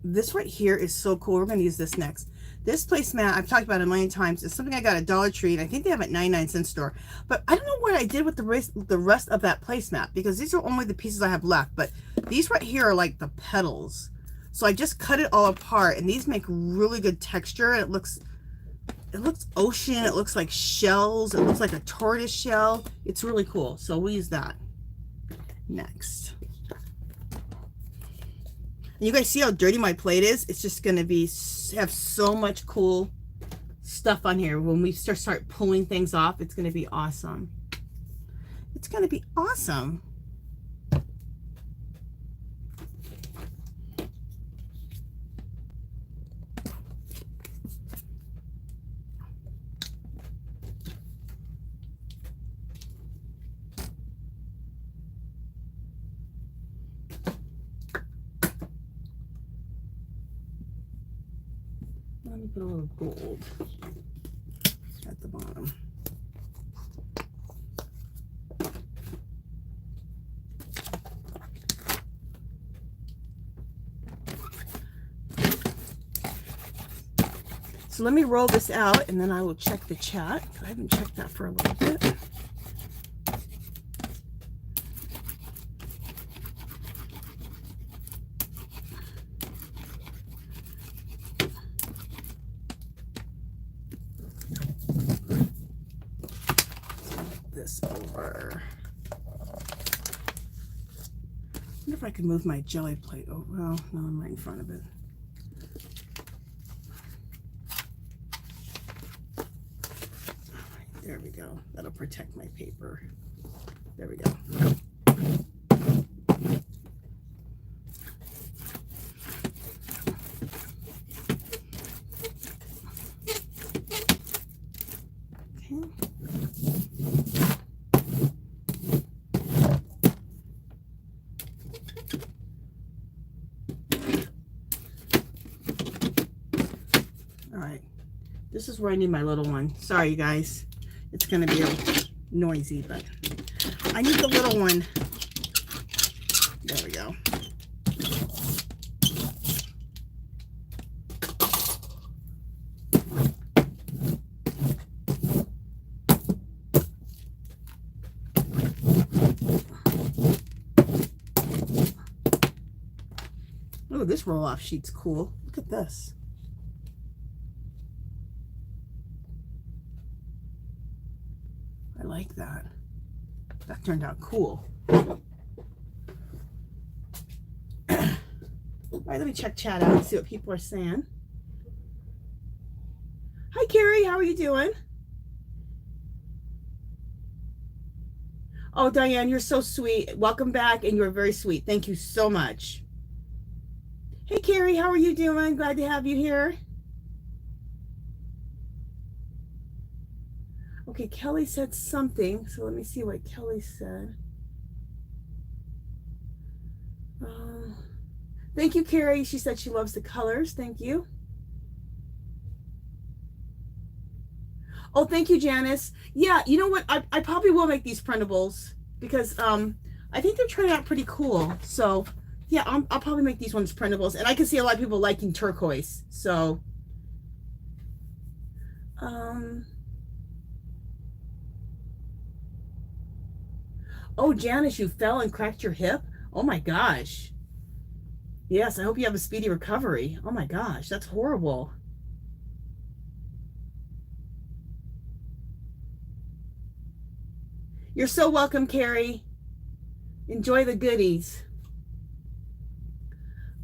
This right here is so cool. We're going to use this next. This placemat, I've talked about it a million times. It's something I got at Dollar Tree, and I think they have it at 99-cent store. But I don't know what I did with the rest of that placemat, because these are only the pieces I have left. But these right here are like the petals. So I just cut it all apart, and these make really good texture. It looks ocean. It looks like shells. It looks like a tortoise shell. It's really cool. So we'll use that next. And you guys see how dirty my plate is? It's just going to have so much cool stuff on here. When we start pulling things off, it's going to be awesome. It's going to be awesome. Let me put a little gold at the bottom. So let me roll this out, and then I will check the chat. I haven't checked that for a little bit. This over. I wonder if I can move my jelly plate. Oh, well, no, I'm right in front of it. There we go. That'll protect my paper. There we go. Okay. All right. This is where I need my little one. Sorry, you guys. It's going to be a little noisy, but I need the little one. There we go. Oh, this roll-off sheet's cool. Look at this. I like that. That turned out cool. All right, let me check chat out and see what people are saying. Hi, Carrie. How are you doing? Oh, Diane, you're so sweet. Welcome back, and you're very sweet. Thank you so much. Hey, Carrie. How are you doing? Glad to have you here. Okay, Kelly said something, so let me see what Kelly said. Thank you, Carrie. She said she loves the colors. Thank you. Oh, thank you, Janice. Yeah, you know what? I probably will make these printables because I think they're turning out pretty cool. So, yeah, I'll probably make these ones printables. And I can see a lot of people liking turquoise. So, oh, Janice, you fell and cracked your hip? Oh, my gosh. Yes, I hope you have a speedy recovery. Oh, my gosh, that's horrible. You're so welcome, Carrie. Enjoy the goodies.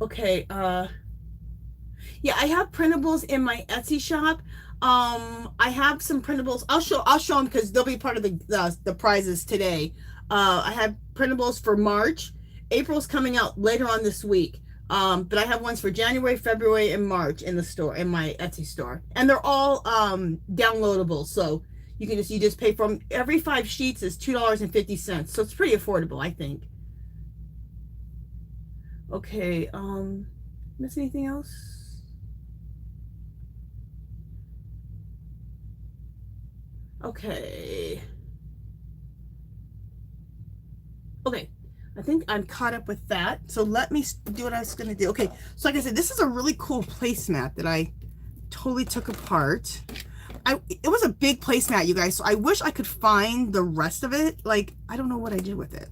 Okay, yeah, I have printables in my Etsy shop. I have some printables. I'll show them because they'll be part of the prizes today. I have printables for March. April's coming out later on this week. But I have ones for January, February, and March in the store, in my Etsy store. And they're all downloadable. So you just pay for them. Every 5 sheets is $2.50. So it's pretty affordable, I think. Okay, miss anything else? Okay. Okay. I think I'm caught up with that. So let me do what I was going to do. Okay. So like I said, this is a really cool placemat that I totally took apart. It was a big placemat, you guys. So I wish I could find the rest of it. Like, I don't know what I did with it.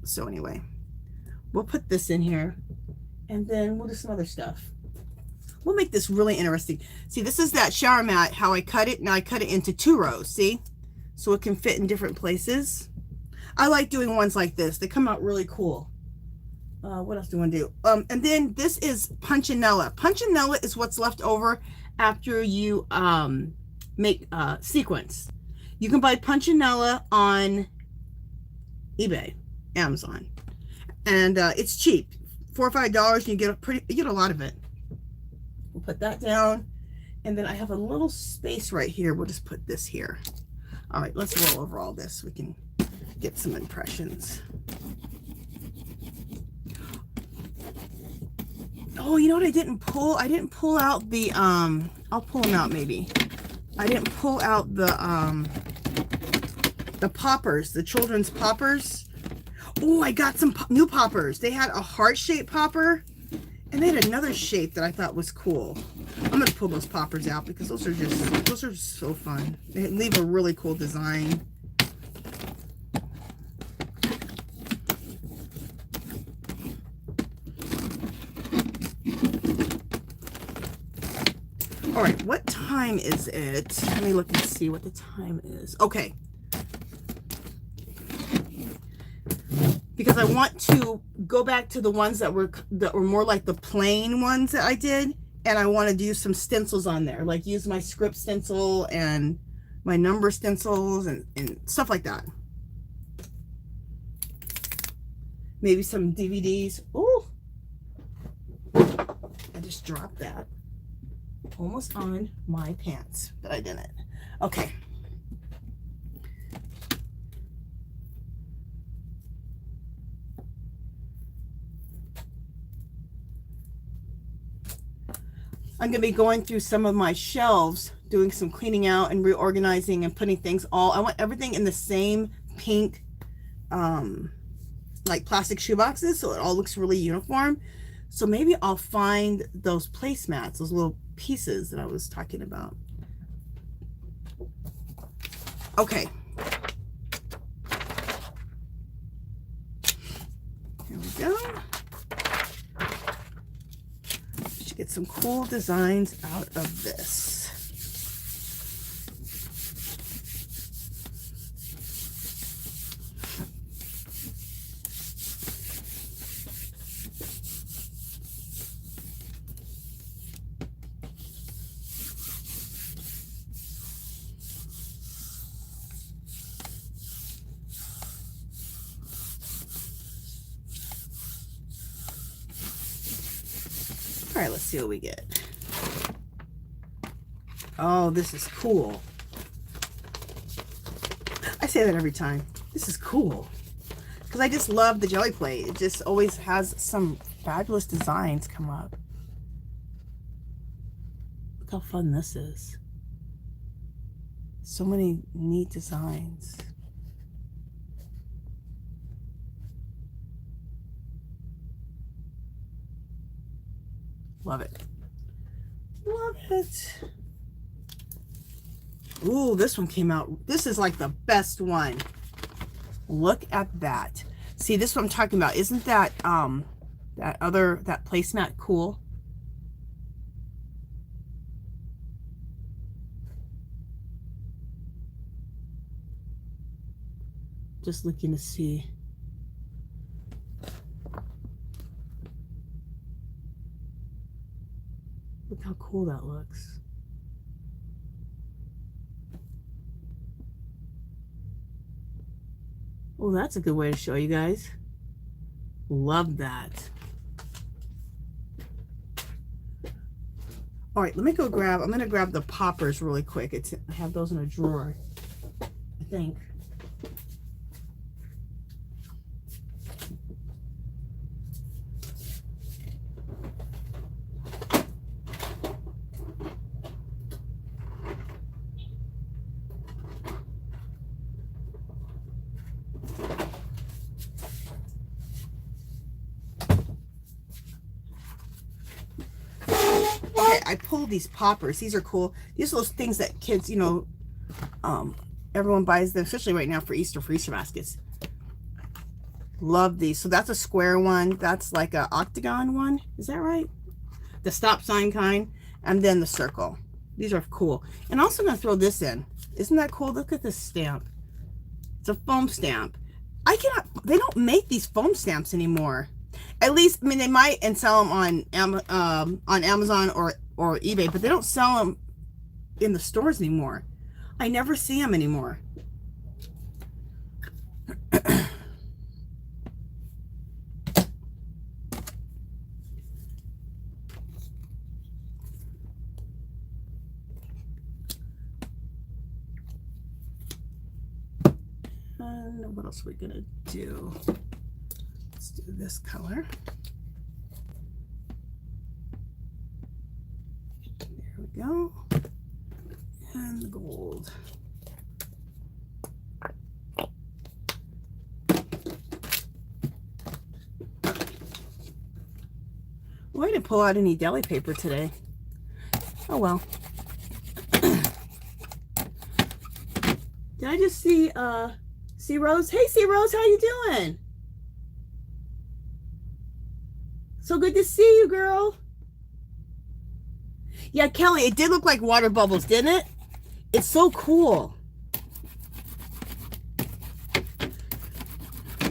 So anyway, we'll put this in here and then we'll do some other stuff. We'll make this really interesting. See, this is that shower mat, how I cut it. Now I cut it into 2 rows, see? So it can fit in different places. I like doing ones like this. They come out really cool. What else do I want to do? And then this is Punchinella. Punchinella is what's left over after you make sequins. You can buy Punchinella on eBay, Amazon. And it's cheap. $4 or $5 and you get a lot of it. We'll put that down. And then I have a little space right here. We'll just put this here. All right, let's roll over all this. We can get some impressions. Oh, you know what I didn't pull? I didn't pull out the, I'll pull them out maybe. I didn't pull out the poppers, the children's poppers. Oh, I got some new poppers. They had a heart-shaped popper. And they had another shape that I thought was cool. I'm going to pull those poppers out because those are so fun. They leave a really cool design. All right, what time is it? Let me look and see what the time is. Okay. Because I want to go back to the ones that were more like the plain ones that I did, and I want to do some stencils on there, like use my script stencil and my number stencils and stuff like that. Maybe some DVDs. Oh, I just dropped that almost on my pants, but I didn't. Okay. I'm going to be going through some of my shelves, doing some cleaning out and reorganizing and putting things I want everything in the same pink, like plastic shoe boxes, so it all looks really uniform. So maybe I'll find those placemats, those little pieces that I was talking about. Okay. Here we go. Get some cool designs out of this. All right, let's see what we get. Oh, this is cool. I say that every time. This is cool. Because I just love the Gelli plate. It just always has some fabulous designs come up. Look how fun this is. So many neat designs. Love it. Love it. Ooh, this one came out. This is like the best one. Look at that. See, this is what I'm talking about. Isn't that that placemat cool? Just looking to see. cool that looks. Oh, that's a good way to show you guys. Love that. All right, let me go grab, I'm going to grab the poppers really quick. I have those in a drawer, I think. I pulled these poppers. These are cool. These are those things that kids, you know, everyone buys them, especially right now for Easter baskets. Love these. So that's a square one. That's like a octagon one. Is that right? The stop sign kind. And then the circle. These are cool. And also going to throw this in. Isn't that cool? Look at this stamp. It's a foam stamp. They don't make these foam stamps anymore. At least, I mean, they might and sell them on Amazon or eBay, but they don't sell them in the stores anymore. I never see them anymore. And what else are we gonna do? Let's do this color. There we go. And the gold. Oh, I didn't pull out any deli paper today. Oh well. Did I just see Rose? Hey, C Rose, how you doing? So good to see you, girl. Yeah, Kelly, it did look like water bubbles, didn't it? It's so cool.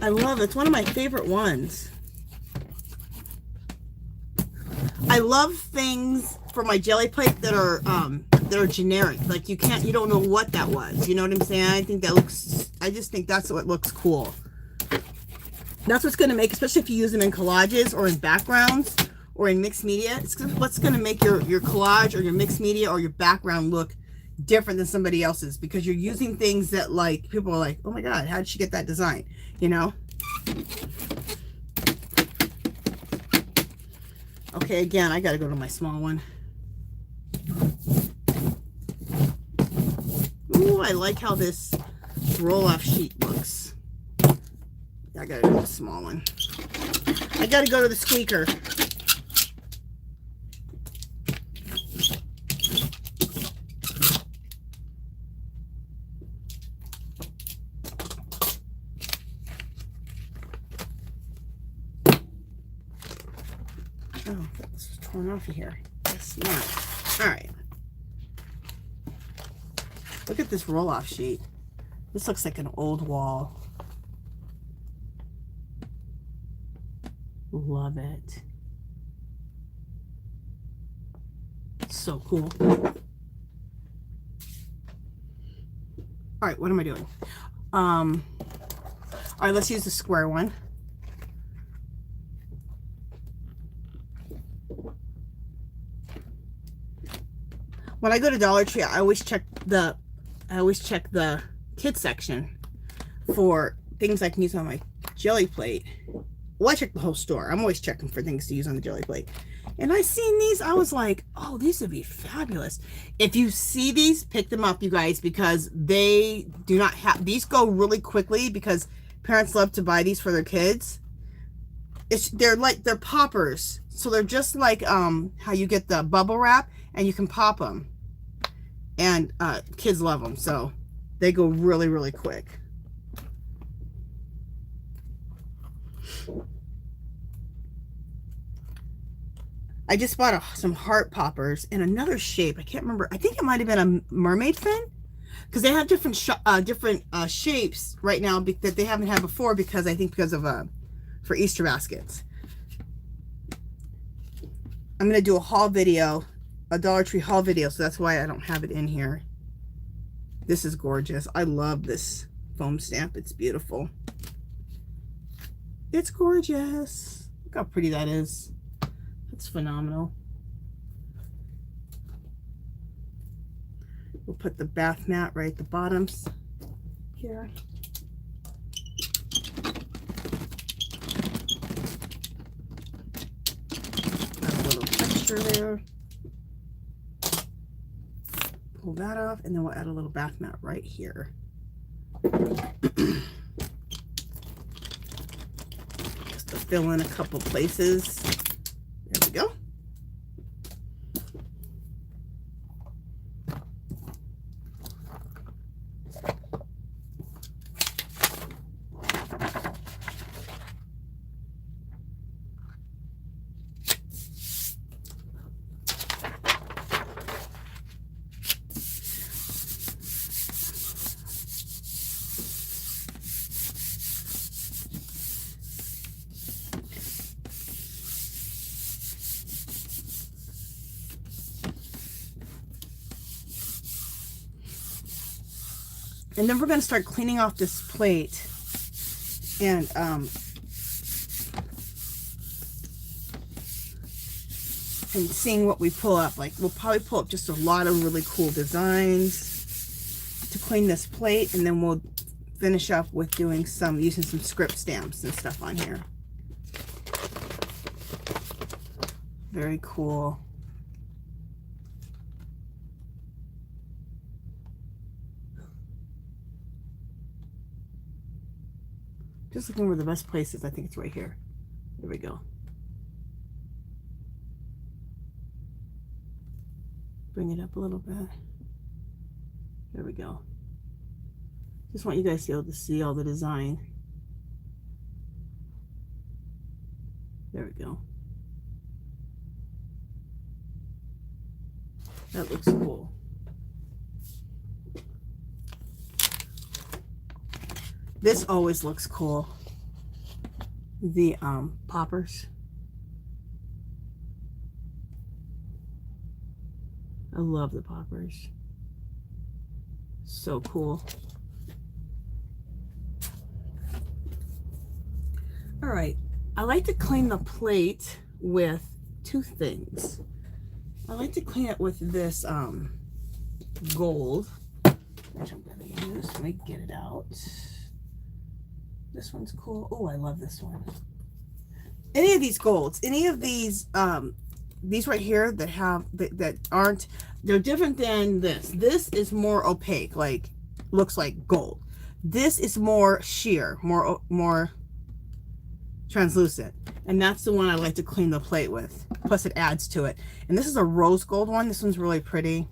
I love it. It's one of my favorite ones. I love things for my jelly plate that are generic. Like you don't know what that was. You know what I'm saying? I just think that's what looks cool. That's what's going to make, especially if you use them in collages or in backgrounds or in mixed media, it's what's going to make your collage or your mixed media or your background look different than somebody else's, because you're using things that like people are like, oh my God, how did she get that design? You know? Okay, again, I got to go to my small one. Ooh, I like how this roll-off sheet looks. I gotta go to the small one. I gotta go to the squeaker. Oh, this was torn off of here. It's not. All right. Look at this roll-off sheet. This looks like an old wall. Love it. So cool. All right, what am I doing? All right, let's use the square one. When I go to Dollar Tree, I always check the kids section for things I can use on my jelly plate. Well, I check the whole store. I'm always checking for things to use on the jelly plate. And I seen these. I was like, oh, these would be fabulous. If you see these, pick them up, you guys, because they do not have... These go really quickly because parents love to buy these for their kids. They're poppers. So they're just like how you get the bubble wrap and you can pop them. And kids love them. So they go really, really quick. I just bought some heart poppers in another shape. I can't remember. I think it might have been a mermaid fin, because they have different shapes right now that they haven't had before, because I think because of for Easter baskets. I'm gonna do a haul video a Dollar Tree haul video, so that's why I don't have it in here. This is gorgeous. I love this foam stamp. It's beautiful. It's gorgeous. Look how pretty that is. That's phenomenal. We'll put the bath mat right at the bottoms here. Add a little texture there. Pull that off, and then we'll add a little bath mat right here. Just to fill in a couple places. There we go. And then we're going to start cleaning off this plate and seeing what we pull up. Like, we'll probably pull up just a lot of really cool designs to clean this plate, and then we'll finish up with doing using some script stamps and stuff on here. Very cool. Just looking where the best place is. I think it's right here. There we go. Bring it up a little bit. There we go. Just want you guys to be able to see all the design. There we go. That looks cool. This always looks cool. The poppers. I love the poppers. So cool. All right. I like to clean the plate with two things. I like to clean it with this gold, which I'm going to use. Let me get it out. This one's cool. Oh, I love this one. Any of these golds, any of these right here that have that aren't, they're different than this. This is more opaque, like looks like gold. This is more sheer, more translucent, and that's the one I like to clean the plate with. Plus, it adds to it. And this is a rose gold one. This one's really pretty.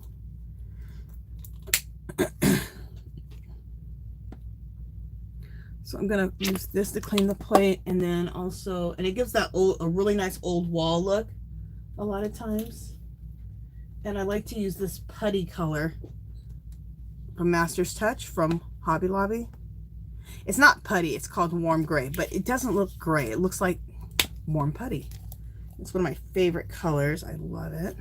So I'm gonna use this to clean the plate, and then also, and it gives that a really nice old wall look a lot of times. And I like to use this putty color from Master's Touch from Hobby Lobby. It's not putty, it's called warm gray, but it doesn't look gray. It looks like warm putty. It's one of my favorite colors. I love it.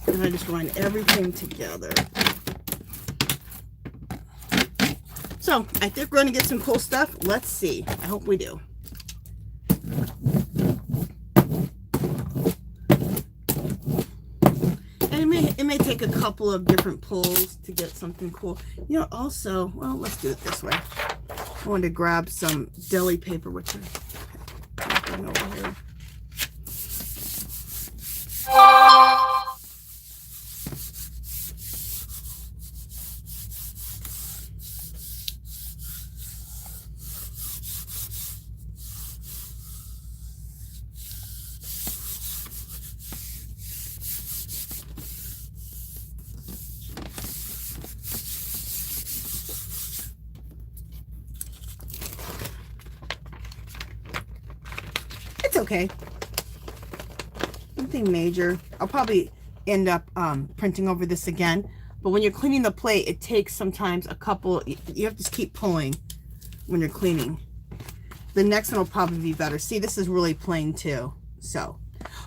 And I just run everything together. So I think we're going to get some cool stuff. Let's see. I hope we do. And it may take a couple of different pulls to get something cool. You know, also, well, let's do it this way. I wanted to grab some deli paper, which I bring over here. Okay, nothing major. I'll probably end up printing over this again, But when you're cleaning the plate, it takes sometimes a couple, you have to keep pulling when you're cleaning. The next one will probably be better. See, this is really plain too. So,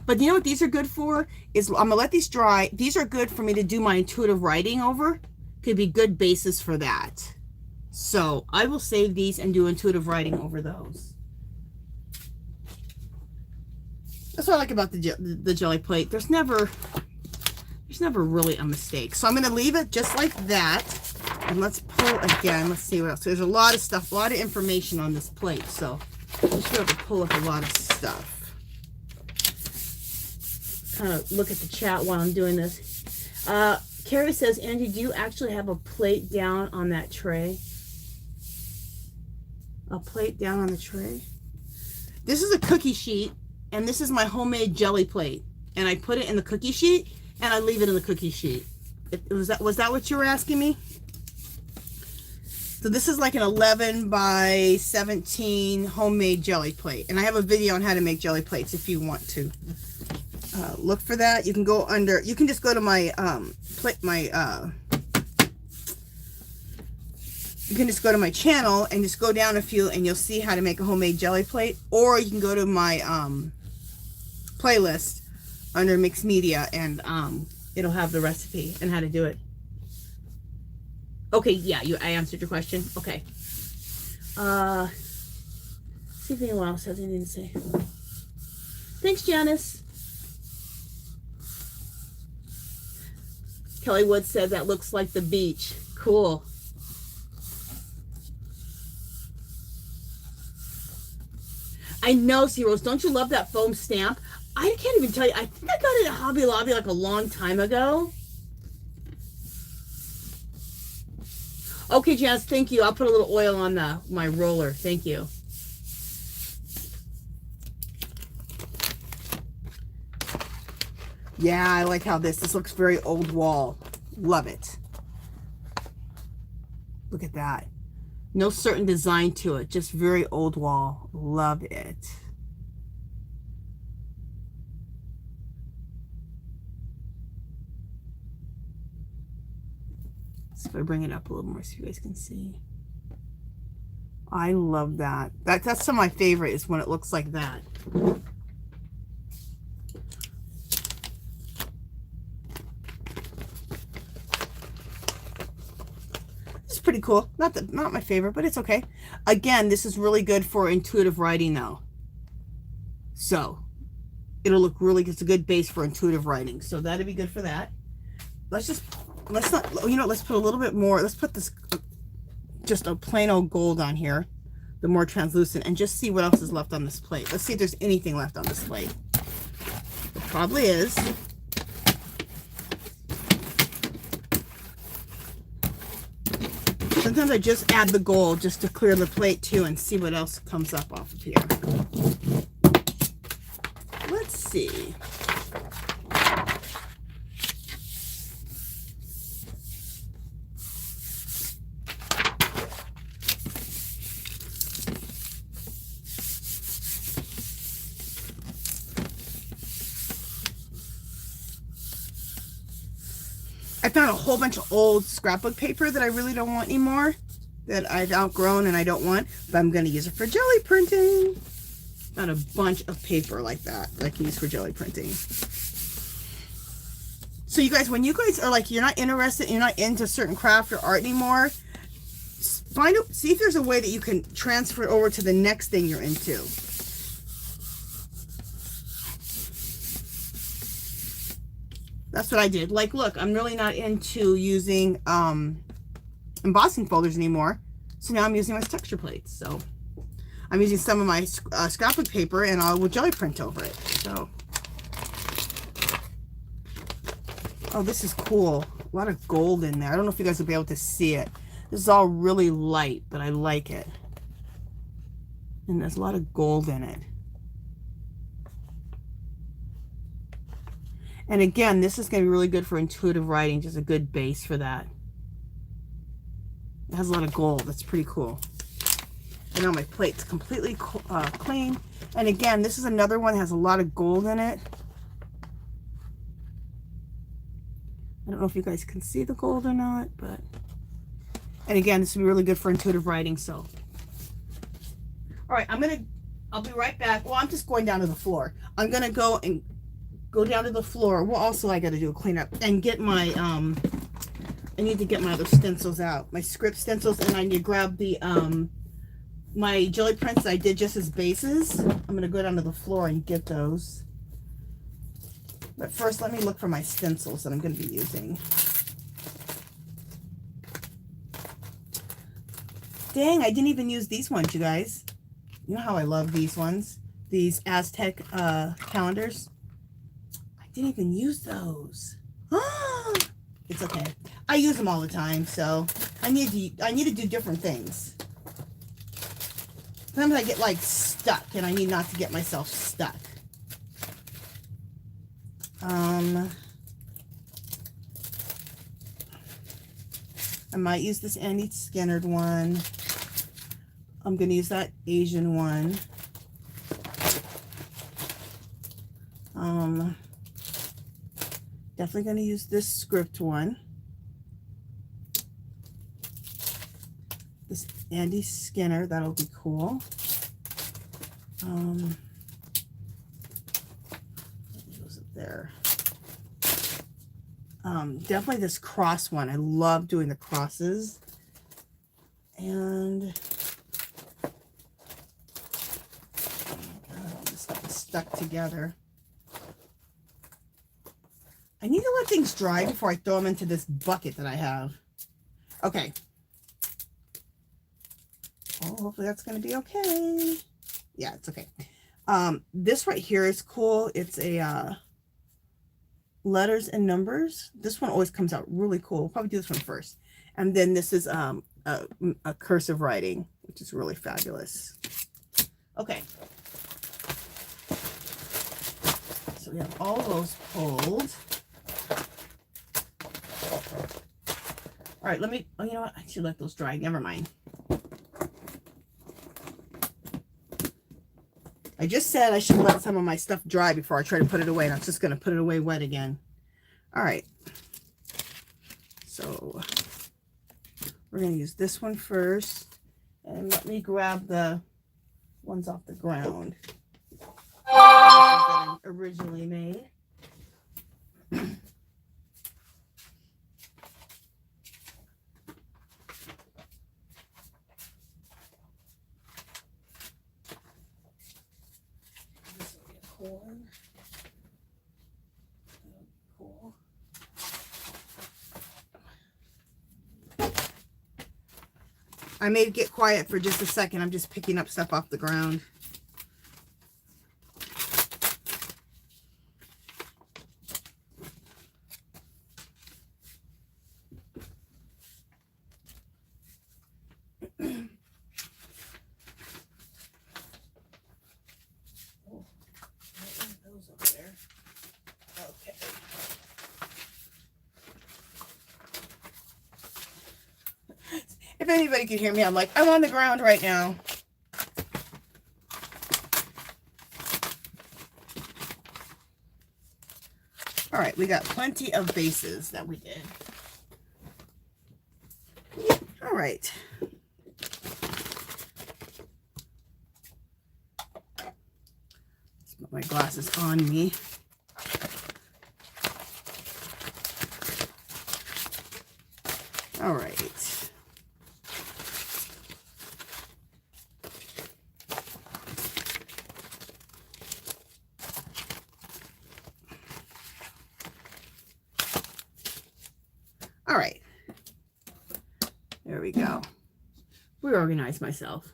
but you know what these are good for? Is I'm gonna let these dry. These are good for me to do my intuitive writing over. Could be good basis for that. So I will save these and do intuitive writing over those. That's what I like about the jelly plate. There's never really a mistake. So I'm going to leave it just like that. And let's pull again. Let's see what else. So there's a lot of stuff, a lot of information on this plate. So I'm just going to have to pull up a lot of stuff. Kind of look at the chat while I'm doing this. Carrie says, Angie, do you actually have a plate down on that tray? A plate down on the tray? This is a cookie sheet. And this is my homemade jelly plate. And I put it in the cookie sheet. And I leave it in the cookie sheet. Was that what you were asking me? So this is like an 11 by 17 homemade jelly plate. And I have a video on how to make jelly plates if you want to look for that. You can go under, you can just go to my, you can just go to my channel and just go down a few and you'll see how to make a homemade jelly plate. Or you can go to my playlist under mixed media and it'll have the recipe and how to do it. Okay, yeah, I answered your question. Okay. See if anyone else has anything to say. Thanks, Janice. Kelly Wood said that looks like the beach. Cool. I know, Zeros. Don't you love that foam stamp? I can't even tell you. I think I got it at Hobby Lobby like a long time ago. Okay, Jazz, thank you. I'll put a little oil on my roller. Thank you. Yeah, I like how this looks very old wall. Love it. Look at that. No certain design to it. Just very old wall. Love it. So if I bring it up a little more so you guys can see. I love that. That's some of my favorite is when it looks like that. It's pretty cool. Not my favorite, but it's okay. Again, this is really good for intuitive writing though. So it'll look really, it's a good base for intuitive writing. So that'd be good for that. Let's not, you know, let's put a little bit more. Let's put this, just a plain old gold on here, the more translucent, and just see what else is left on this plate. Let's see if there's anything left on this plate. There probably is. Sometimes I just add the gold just to clear the plate too and see what else comes up off of here. Let's see. I found a whole bunch of old scrapbook paper that I really don't want anymore, that I've outgrown and I don't want, but I'm going to use it for jelly printing. Found a bunch of paper like that I can use for jelly printing. So you guys, when you guys are like, you're not interested, you're not into certain craft or art anymore, see if there's a way that you can transfer it over to the next thing you're into. That's what I did. Like, look, I'm really not into using embossing folders anymore. So now I'm using my texture plates. So I'm using some of my scrapbook paper and I will jelly print over it. So, oh, this is cool. A lot of gold in there. I don't know if you guys will be able to see it. This is all really light, but I like it. And there's a lot of gold in it. And again, this is going to be really good for intuitive writing, just a good base for that. It has a lot of gold. That's pretty cool. And now my plate's completely clean. And again, this is another one that has a lot of gold in it. I don't know if you guys can see the gold or not, but, and again, this would be really good for intuitive writing, so. All right, I'll be right back. Well, I'm just going down to the floor. I'm gonna go down to the floor. Well, also I gotta do a cleanup and get my, I need to get my other stencils out, my script stencils, and I need to grab the, my jelly prints I did just as bases. I'm gonna go down to the floor and get those. But first, let me look for my stencils that I'm gonna be using. Dang, I didn't even use these ones, you guys. You know how I love these ones? These Aztec calendars. I didn't even use those. It's okay. I use them all the time, so I need to do different things. Sometimes I get like stuck, and I need not to get myself stuck. I might use this Annie Skinnerd one. I'm going to use that Asian one. Definitely going to use this script one. This Andy Skinner, that'll be cool. Goes up there. Definitely this cross one. I love doing the crosses. And just got stuck together. I need to let things dry before I throw them into this bucket that I have. Okay. Oh, hopefully that's going to be okay. Yeah, it's okay. This right here is cool. It's a letters and numbers. This one always comes out really cool. We'll probably do this one first. And then this is a cursive writing, which is really fabulous. Okay. So we have all those pulled. All right, let me, oh, you know what? I should let those dry. Never mind. I just said I should let some of my stuff dry before I try to put it away, and I'm just going to put it away wet again. All right. So we're going to use this one first, and let me grab the ones off the ground that I originally made. Cool. I may get quiet for just a second. I'm just picking up stuff off the ground. If anybody could hear me, I'm like, I'm on the ground right now. All right, we got plenty of bases that we did. All right. Let's put my glasses on me. All right. All right, there we go. Reorganize myself.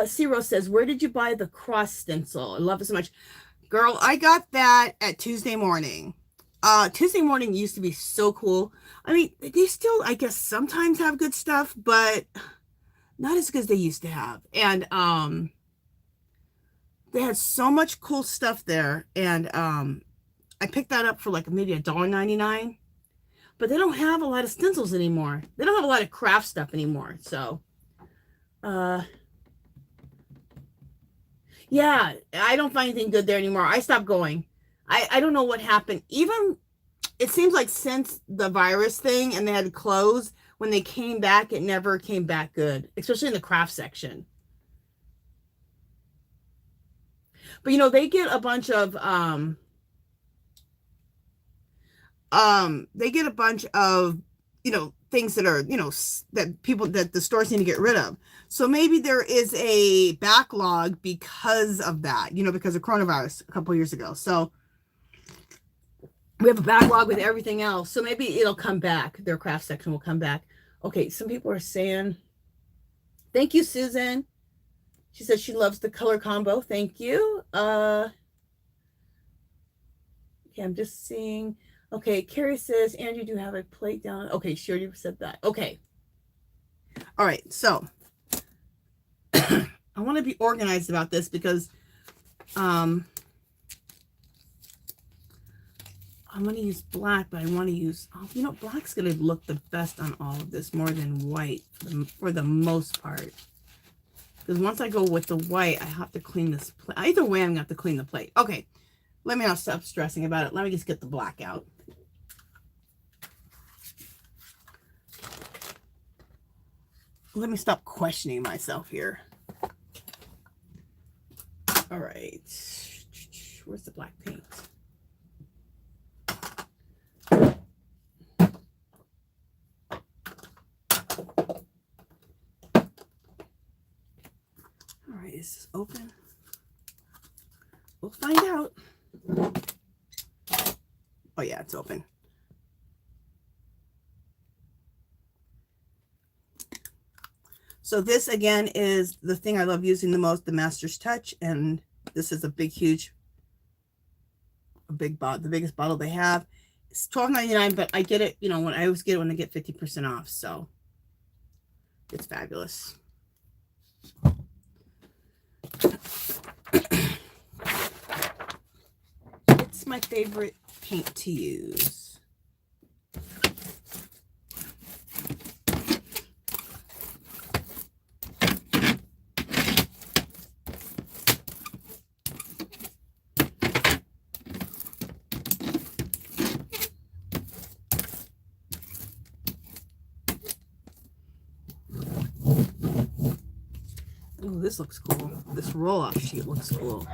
Ciro says, where did you buy the cross stencil? I love it so much. Girl, I got that at Tuesday Morning. Tuesday Morning used to be so cool. I mean, they still, I guess, sometimes have good stuff, but not as good as they used to have. And they had so much cool stuff there. And I picked that up for like maybe $1.99. But they don't have a lot of stencils anymore. They don't have a lot of craft stuff anymore. So, yeah, I don't find anything good there anymore. I stopped going. I don't know what happened. Even it seems like since the virus thing and they had to close, when they came back, it never came back good, especially in the craft section. But, you know, they get a bunch of, you know, things that are, you know, that people, that the stores need to get rid of. So maybe there is a backlog because of that, you know, because of coronavirus a couple of years ago. So we have a backlog with everything else. So maybe it'll come back. Their craft section will come back. Okay, some people are saying, thank you, Susan. She says she loves the color combo. Thank you. Okay, I'm just seeing. Okay, Carrie says, Angie, do you have a plate down? Okay, she already said that. Okay. All right, so I want to be organized about this because I'm going to use black, but I want to use, oh, you know, black's going to look the best on all of this more than white for the most part. Because once I go with the white, I have to clean this plate. Either way, I'm going to have to clean the plate. Okay, let me not stop stressing about it. Let me just get the black out. Let me stop questioning myself here. All right. Where's the black paint? All right, is this open? We'll find out. Oh yeah, it's open. So this again is the thing I love using the most, the Master's Touch, and this is a big, huge, big bottle, the biggest bottle they have. It's $12.99, but I get it, you know, when I always get it when I get 50% off, so it's fabulous. It's my favorite paint to use. Oh, this looks cool. This roll-off sheet looks cool.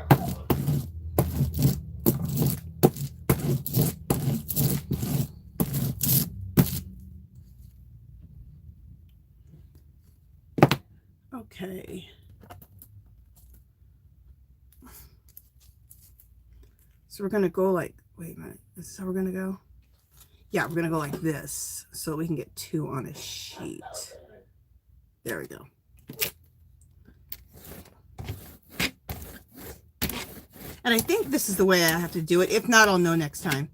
Okay. So we're going to go like, wait a minute, this is how we're going to go? Yeah, we're going to go like this so we can get two on a sheet. There we go. And I think this is the way I have to do it. If not, I'll know next time.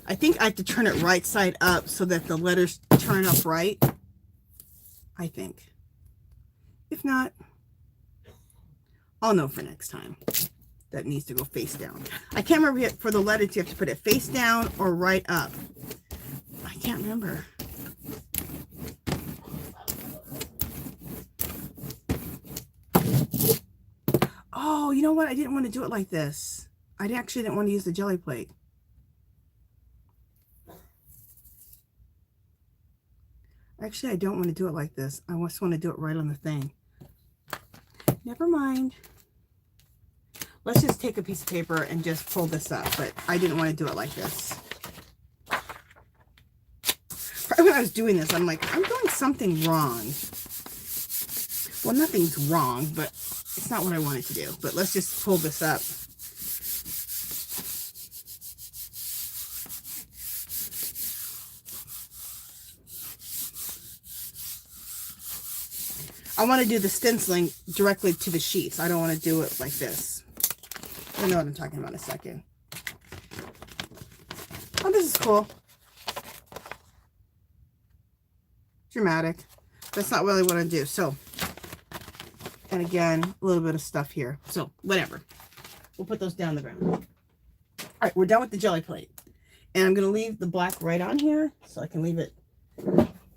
I think I have to turn it right side up so that the letters turn up right. I think. If not, I'll know for next time. That needs to go face down. I can't remember yet for the letters, you have to put it face down or right up. I can't remember. Oh, you know what? I didn't want to do it like this. I actually didn't want to use the Gelli plate. Actually, I don't want to do it like this. I just want to do it right on the thing. Never mind. Let's just take a piece of paper and just pull this up. But I didn't want to do it like this. When I was doing this, I'm like, I'm doing something wrong. Well, nothing's wrong, but it's not what I wanted to do. But let's just pull this up. I want to do the stenciling directly to the sheets. I don't want to do it like this. I know what I'm talking about in a second. Oh, this is cool. Dramatic. That's not really what I do. So, and again, a little bit of stuff here. So, whatever. We'll put those down the ground. All right, we're done with the Gelli plate. And I'm going to leave the black right on here so I can leave it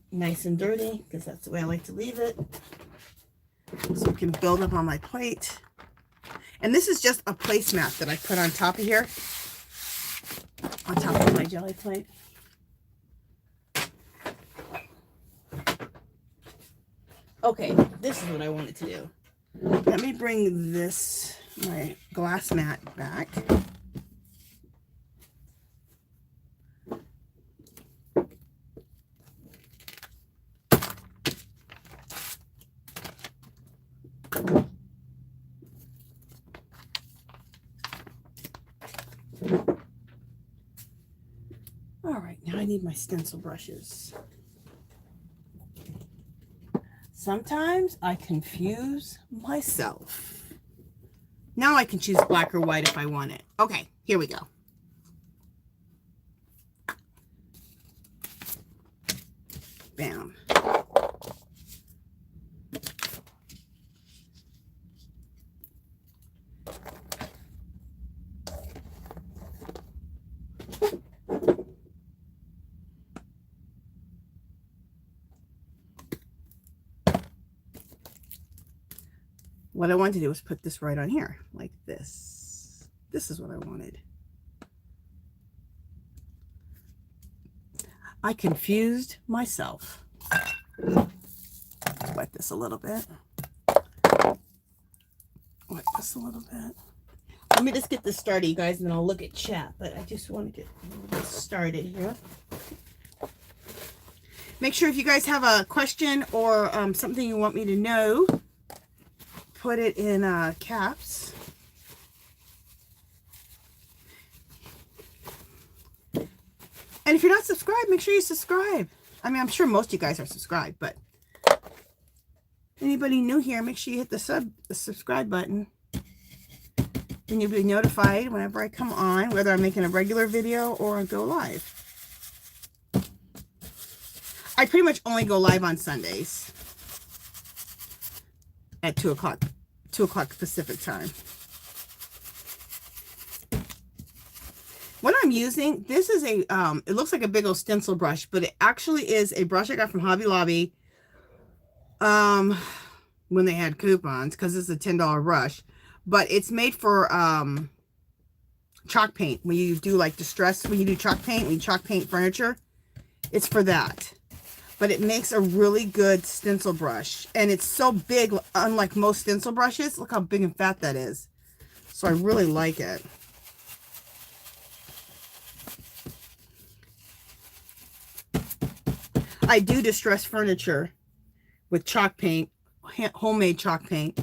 nice and dirty because that's the way I like to leave it. So we can build up on my plate. And this is just a placemat that I put on top of here. On top of my Gelli plate. Okay, this is what I wanted to do. Let me bring this, my glass mat back. All right, now I need my stencil brushes. Sometimes I confuse myself. Now I can choose black or white if I want it. Okay, here we go. Bam. What I wanted to do was put this right on here, like this. This is what I wanted. I confused myself. Wet this a little bit. Wet this a little bit. Let me just get this started, you guys, and then I'll look at chat. But I just want to get a little bit started here. Make sure if you guys have a question or something you want me to know, put it in caps. And if you're not subscribed, make sure you subscribe. I mean, I'm sure most of you guys are subscribed, but anybody new here, make sure you hit the subscribe button. Then you'll be notified whenever I come on, whether I'm making a regular video or I go live. I pretty much only go live on Sundays at 2 o'clock Pacific time. What I'm using, this is a, it looks like a big old stencil brush, but it actually is a brush I got from Hobby Lobby when they had coupons, because it's a $10 brush. But it's made for chalk paint. When you do like distress, when you do chalk paint, when you chalk paint furniture, it's for that. But it makes a really good stencil brush. And it's so big, unlike most stencil brushes. Look how big and fat that is. So I really like it. I do distress furniture with chalk paint, homemade chalk paint.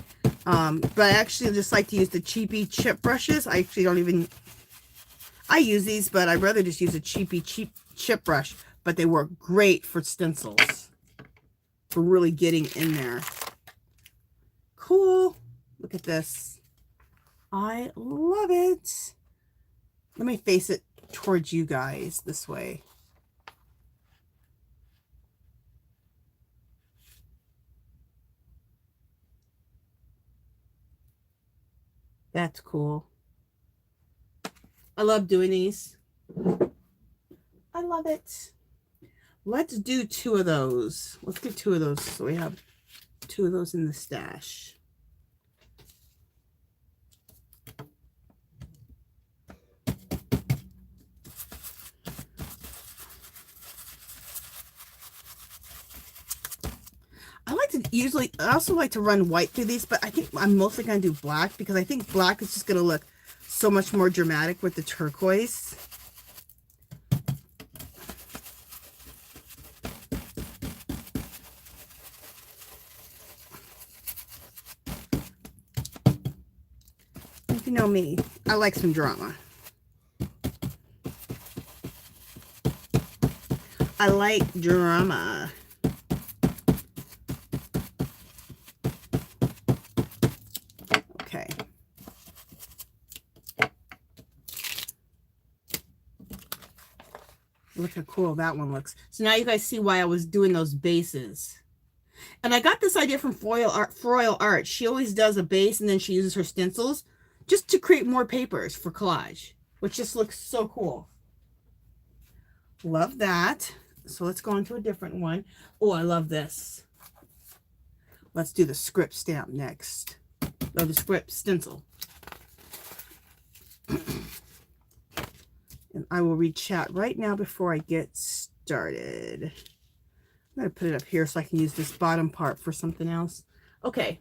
But I actually just like to use the cheapy chip brushes. I actually don't even, I use these, but I'd rather just use a cheap chip brush. But they work great for stencils, for really getting in there. Cool. Look at this. I love it. Let me face it towards you guys this way. That's cool. I love doing these. I love it. Let's do 2 of those. Let's get 2 of those so we have 2 of those in the stash. I also like to run white through these, but I think I'm mostly going to do black because I think black is just going to look so much more dramatic with the turquoise. If you know me, I like some drama. I like drama. Okay. Look how cool that one looks. So now you guys see why I was doing those bases. And I got this idea from Foil Art. She always does a base and then she uses her stencils just to create more papers for collage, which just looks so cool. Love that. So let's go on to a different one. Oh, I love this. Let's do the script stamp next. Oh, the script stencil. And I will read chat right now before I get started. I'm going to put it up here so I can use this bottom part for something else. Okay.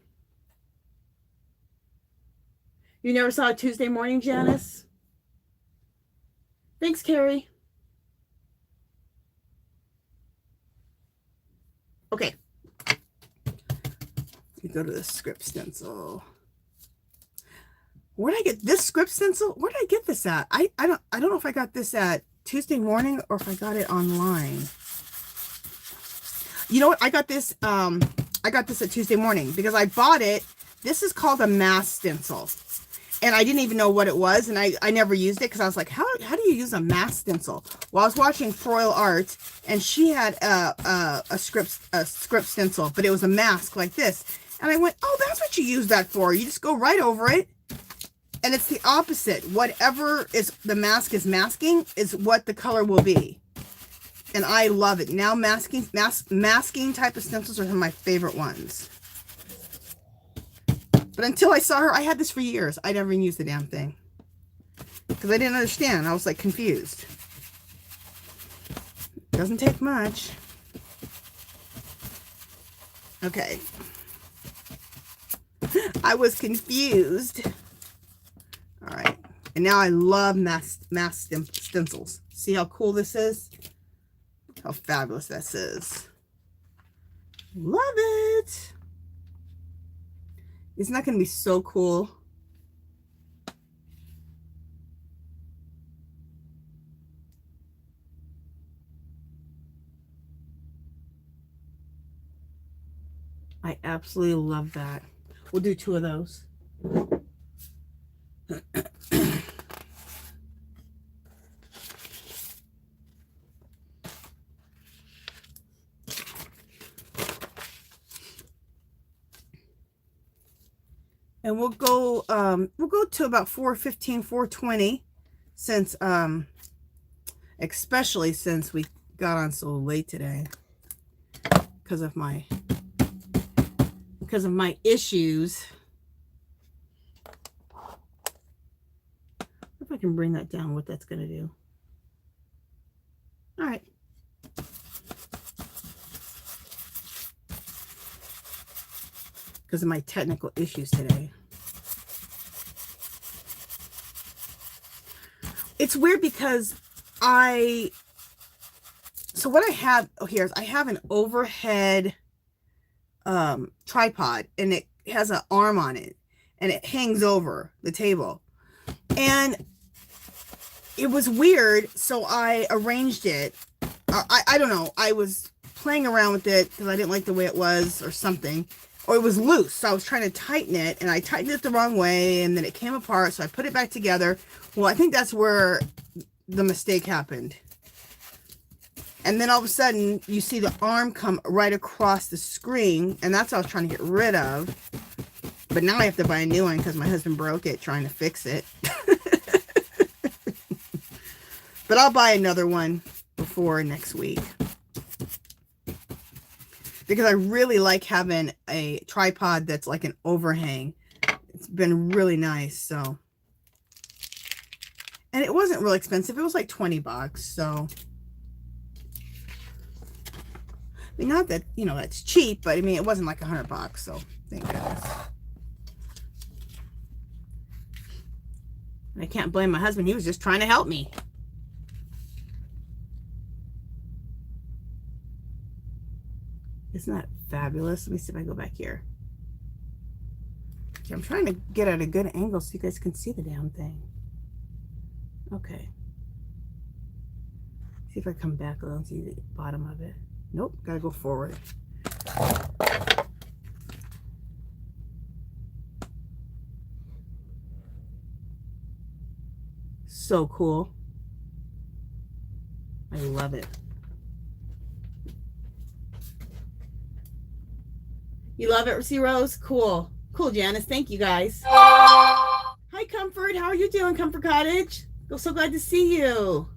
You never saw a Tuesday morning, Janice? Thanks, Carrie. Okay. Let me go to the script stencil. Where did I get this script stencil? Where did I get this at? I don't know if I got this at Tuesday morning or if I got it online. You know what? I got this at Tuesday morning because I bought it. This is called a mass stencil. And I didn't even know what it was, and I never used it because I was like, how do you use a mass stencil? Well, I was watching Froil Art, and she had a script stencil, but it was a mask like this. And I went, oh, that's what you use that for. You just go right over it, and it's the opposite. Whatever is the mask is masking is what the color will be. And I love it. Now masking type of stencils are some of my favorite ones. But until I saw her, I had this for years. I never even used the damn thing. Because I didn't understand. I was like confused. Doesn't take much. Okay. I was confused. All right. And now I love mass stencils. See how cool this is? How fabulous this is. Love it. Isn't that going to be so cool? I absolutely love that. We'll do 2 of those. And we'll go to about 4:15, 4:20, since especially since we got on so late today because of my issues. If I can bring that down, what that's going to do. All right. Because of my technical issues today. It's weird because so what I have, is I have an overhead tripod, and it has an arm on it, and it hangs over the table. And it was weird, so I arranged it. I don't know. I was playing around with it because I didn't like the way it was or something. Or it was loose, so I was trying to tighten it, and I tightened it the wrong way, and then it came apart, so I put it back together. Well, I think that's where the mistake happened. And then all of a sudden, you see the arm come right across the screen, and that's what I was trying to get rid of. But now I have to buy a new one because my husband broke it trying to fix it. But I'll buy another one before next week. Because I really like having a tripod that's like an overhang. It's been really nice, so. And it wasn't real expensive. It was like 20 bucks, so. I mean, not that, that's cheap, but I mean, it wasn't like 100 bucks, so thank goodness. And I can't blame my husband. He was just trying to help me. Isn't that fabulous? Let me see if I go back here. Okay, I'm trying to get at a good angle so you guys can see the damn thing. Okay. See if I come back a little and see the bottom of it. Nope, gotta go forward. So cool. I love it. You love it, C. Rose? Cool. Cool, Janice. Thank you, guys. Hi, Comfort. How are you doing, Comfort Cottage? I'm so glad to see you.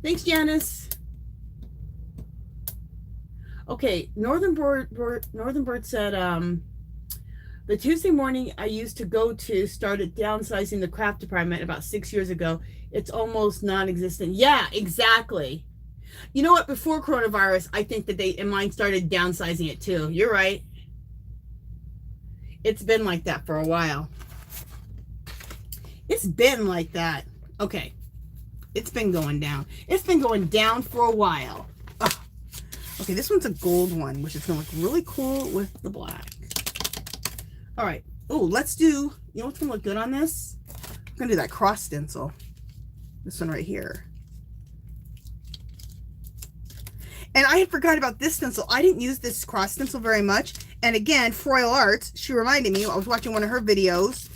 Thanks, Janice. Okay, Northern Bird said, the Tuesday morning I used to go to started downsizing the craft department about 6 years ago. It's almost non-existent. Yeah, exactly. You know what? Before coronavirus, I think that they, and mine started downsizing it too. You're right. It's been like that for a while. It's been like that. Okay. It's been going down. It's been going down for a while. Ugh. Okay, this one's a gold one, which is going to look really cool with the black. All right. Oh, let's do, you know what's going to look good on this? I'm going to do that cross stencil. This one right here. And I had forgot about this stencil. I didn't use this cross stencil very much. And again, Froyle Arts, she reminded me, I was watching one of her videos.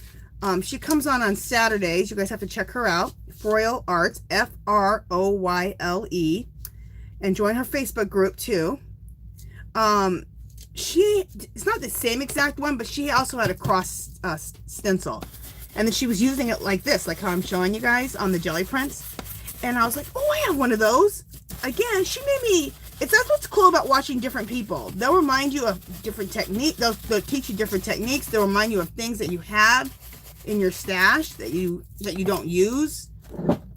She comes on Saturdays. You guys have to check her out. Froyle Arts, F-R-O-Y-L-E. And join her Facebook group too. It's not the same exact one, but she also had a cross stencil. And then she was using it like this, like how I'm showing you guys on the Gelli prints. And I was like, oh, I have one of those. Again, she made me, that's what's cool about watching different people. They'll remind you of different techniques. They'll teach you different techniques. They'll remind you of things that you have in your stash that you don't use.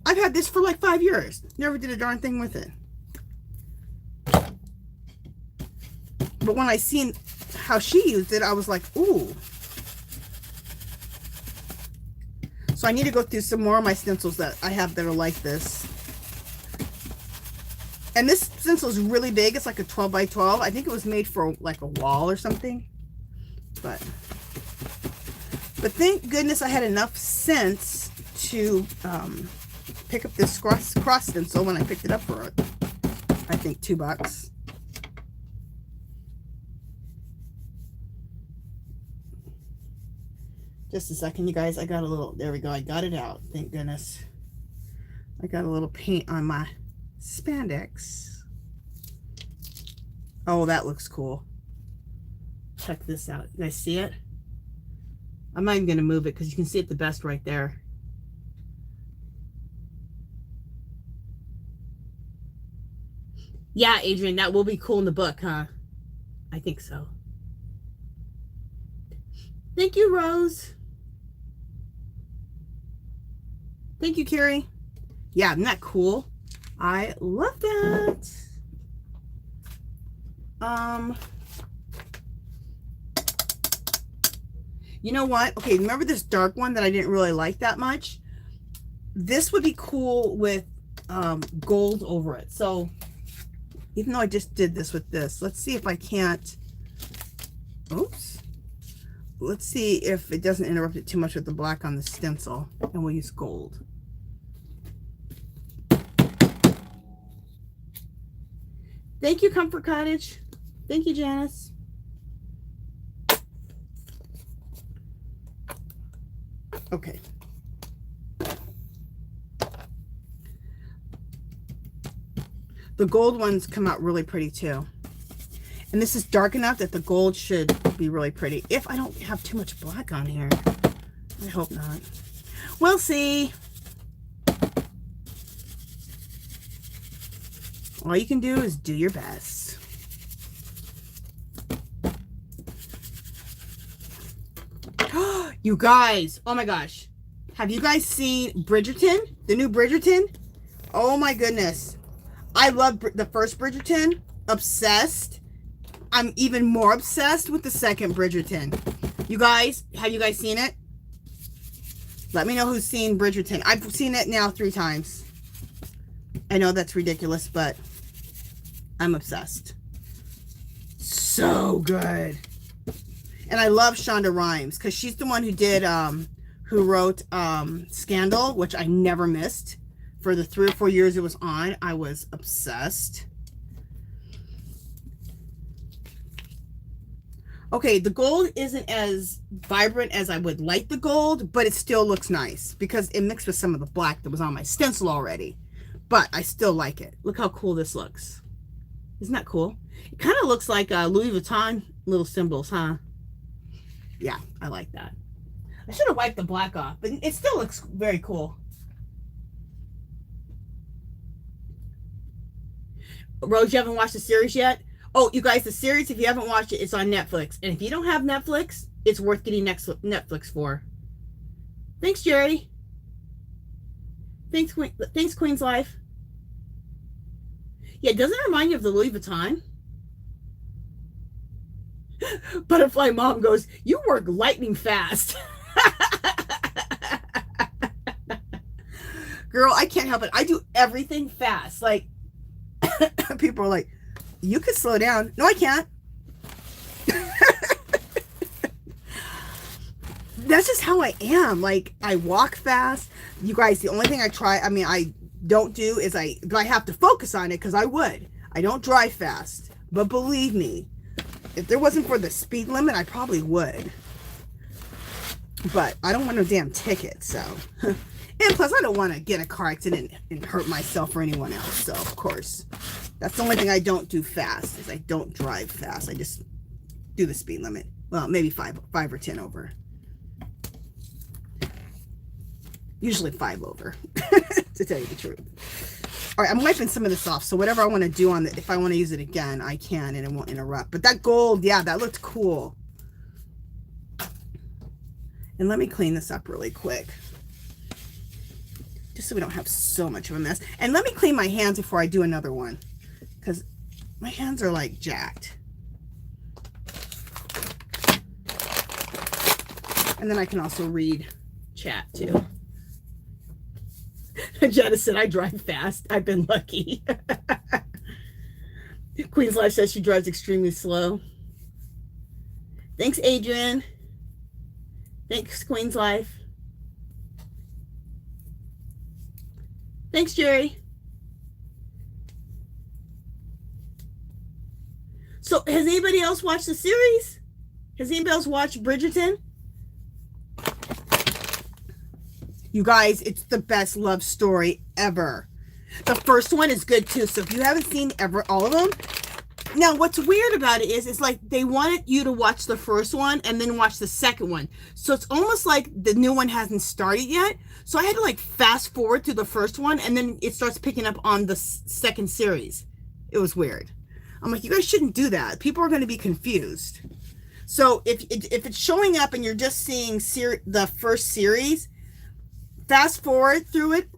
I've had this for like 5 years. Never did a darn thing with it. But when I seen how she used it, I was like, ooh. So I need to go through some more of my stencils that I have that are like this. And this stencil is really big. It's like a 12 by 12. I think it was made for like a wall or something. But thank goodness I had enough sense to pick up this cross stencil when I picked it up for, I think, $2. Just a second, you guys. I got a little, there we go. I got it out. Thank goodness. I got a little paint on my spandex. Oh, that looks cool. Check this out. You guys see it? I'm not even going to move it because you can see it the best right there. Yeah, Adrian, that will be cool in the book, huh? I think so. Thank you, Rose. Thank you, Carrie. Yeah, isn't that cool? I love that. You know what? Okay, remember this dark one that I didn't really like that much? This would be cool with gold over it. So even though I just did this with this, let's see if I can't. Oops. Let's see if it doesn't interrupt it too much with the black on the stencil. And we'll use gold. Thank you, Comfort Cottage. Thank you, Janice. Okay. The gold ones come out really pretty too. And this is dark enough that the gold should be really pretty. If I don't have too much black on here. I hope not. We'll see. All you can do is do your best. You guys, oh my gosh. Have you guys seen Bridgerton? The new Bridgerton? Oh my goodness. I love the first Bridgerton. Obsessed. I'm even more obsessed with the second Bridgerton. You guys, have you guys seen it? Let me know who's seen Bridgerton. I've seen it now 3 times. I know that's ridiculous, but I'm obsessed. So good. And I love Shonda Rhimes because she's the one who did, who wrote Scandal, which I never missed. For the 3 or 4 years it was on, I was obsessed. Okay, the gold isn't as vibrant as I would like the gold, but it still looks nice because it mixed with some of the black that was on my stencil already. But I still like it. Look how cool this looks. Isn't that cool? It kind of looks like Louis Vuitton little symbols, huh? Yeah, I like that. I should have wiped the black off, but it still looks very cool. Rose, you haven't watched the series yet? Oh, you guys, the series, if you haven't watched it, it's on Netflix. And if you don't have Netflix, it's worth getting Netflix for. Thanks, Jerry. Thanks, Queen's Life. Yeah, doesn't it remind you of the Louis Vuitton? Butterfly Mom goes, you work lightning fast. Girl, I can't help it. I do everything fast. Like, people are like, you could slow down. No, I can't. That's just how I am. Like, I walk fast. You guys, the only thing I don't do is I have to focus on it because I would. I don't drive fast. But believe me, if there wasn't for the speed limit, I probably would. But I don't want no damn ticket, so. And plus, I don't want to get a car accident and hurt myself or anyone else. So, of course, that's the only thing I don't do fast is I don't drive fast. I just do the speed limit. Well, maybe 5 or 10 over. Usually 5 over, to tell you the truth. All right, I'm wiping some of this off, so whatever I want to do on it, if I want to use it again, I can, and it won't interrupt. But that gold, yeah, that looked cool. And let me clean this up really quick, just so we don't have so much of a mess. And let me clean my hands before I do another one, because my hands are like jacked. And then I can also read chat too. Jenna said, I drive fast. I've been lucky. Queen's Life says she drives extremely slow. Thanks, Adrian. Thanks, Queen's Life. Thanks, Jerry. So, has anybody else watched the series? Has anybody else watched Bridgerton? You guys, it's the best love story ever. The first one is good too. So if you haven't seen all of them, now what's weird about it is it's like they wanted you to watch the first one and then watch the second one. So it's almost like the new one hasn't started yet. So I had to like fast forward to the first one and then it starts picking up on the second series. It was weird. I'm like, you guys shouldn't do that. People are going to be confused. So if it's showing up and you're just seeing the first series, fast forward through it,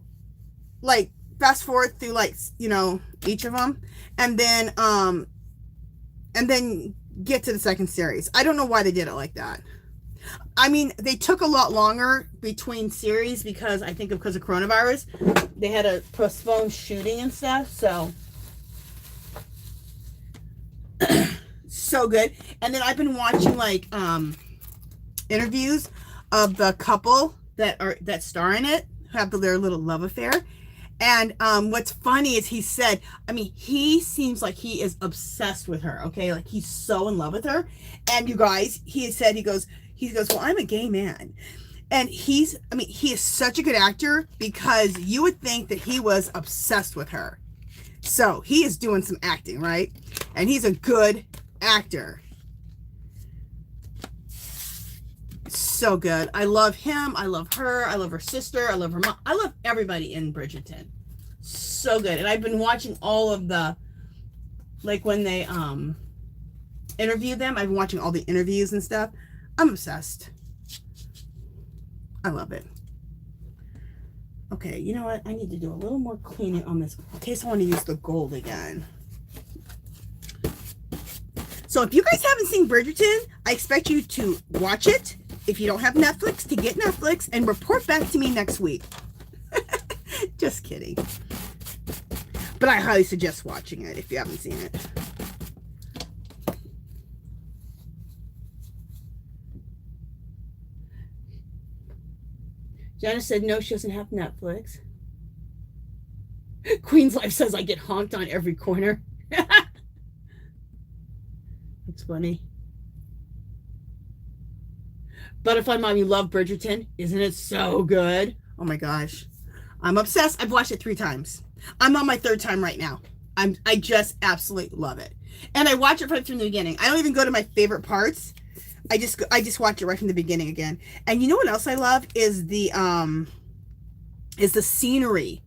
like you know, each of them, and then get to the second series. I don't know why they did it like that. I mean, they took a lot longer between series because of coronavirus. They had to postpone shooting and stuff, so so good. And then I've been watching like interviews of the couple that star in it, have their little love affair. And what's funny is he said, I mean, he seems like he is obsessed with her, okay? Like he's so in love with her. And you guys, he goes, well, I'm a gay man. And he is such a good actor because you would think that he was obsessed with her. So he is doing some acting, right? And he's a good actor. So good. I love him. I love her. I love her sister. I love her mom. I love everybody in Bridgerton. So good. And I've been watching all of the, like when they interview them, I've been watching all the interviews and stuff. I'm obsessed. I love it. Okay, you know what? I need to do a little more cleaning on this in case I want to use the gold again. So if you guys haven't seen Bridgerton, I expect you to watch it. If you don't have Netflix, to get Netflix and report back to me next week. Just kidding. But I highly suggest watching it if you haven't seen it. Janice said no, she doesn't have Netflix. Queen's Life says I get honked on every corner. That's funny. Butterfly Mom, you love Bridgerton. Isn't it so good? Oh my gosh. I'm obsessed. I've watched it 3 times. I'm on my 3rd time right now. I just absolutely love it. And I watch it right from the beginning. I don't even go to my favorite parts. I just watch it right from the beginning again. And you know what else I love is the scenery.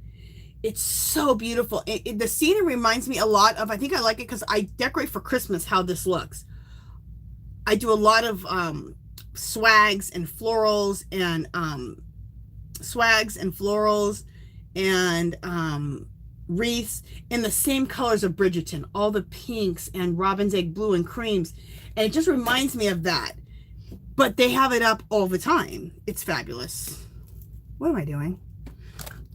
It's so beautiful. The scenery reminds me a lot of, I think I like it because I decorate for Christmas how this looks. I do a lot of swags and florals and wreaths in the same colors of Bridgerton, all the pinks and robin's egg blue and creams. And it just reminds me of that. But they have it up all the time. It's fabulous. What am I doing?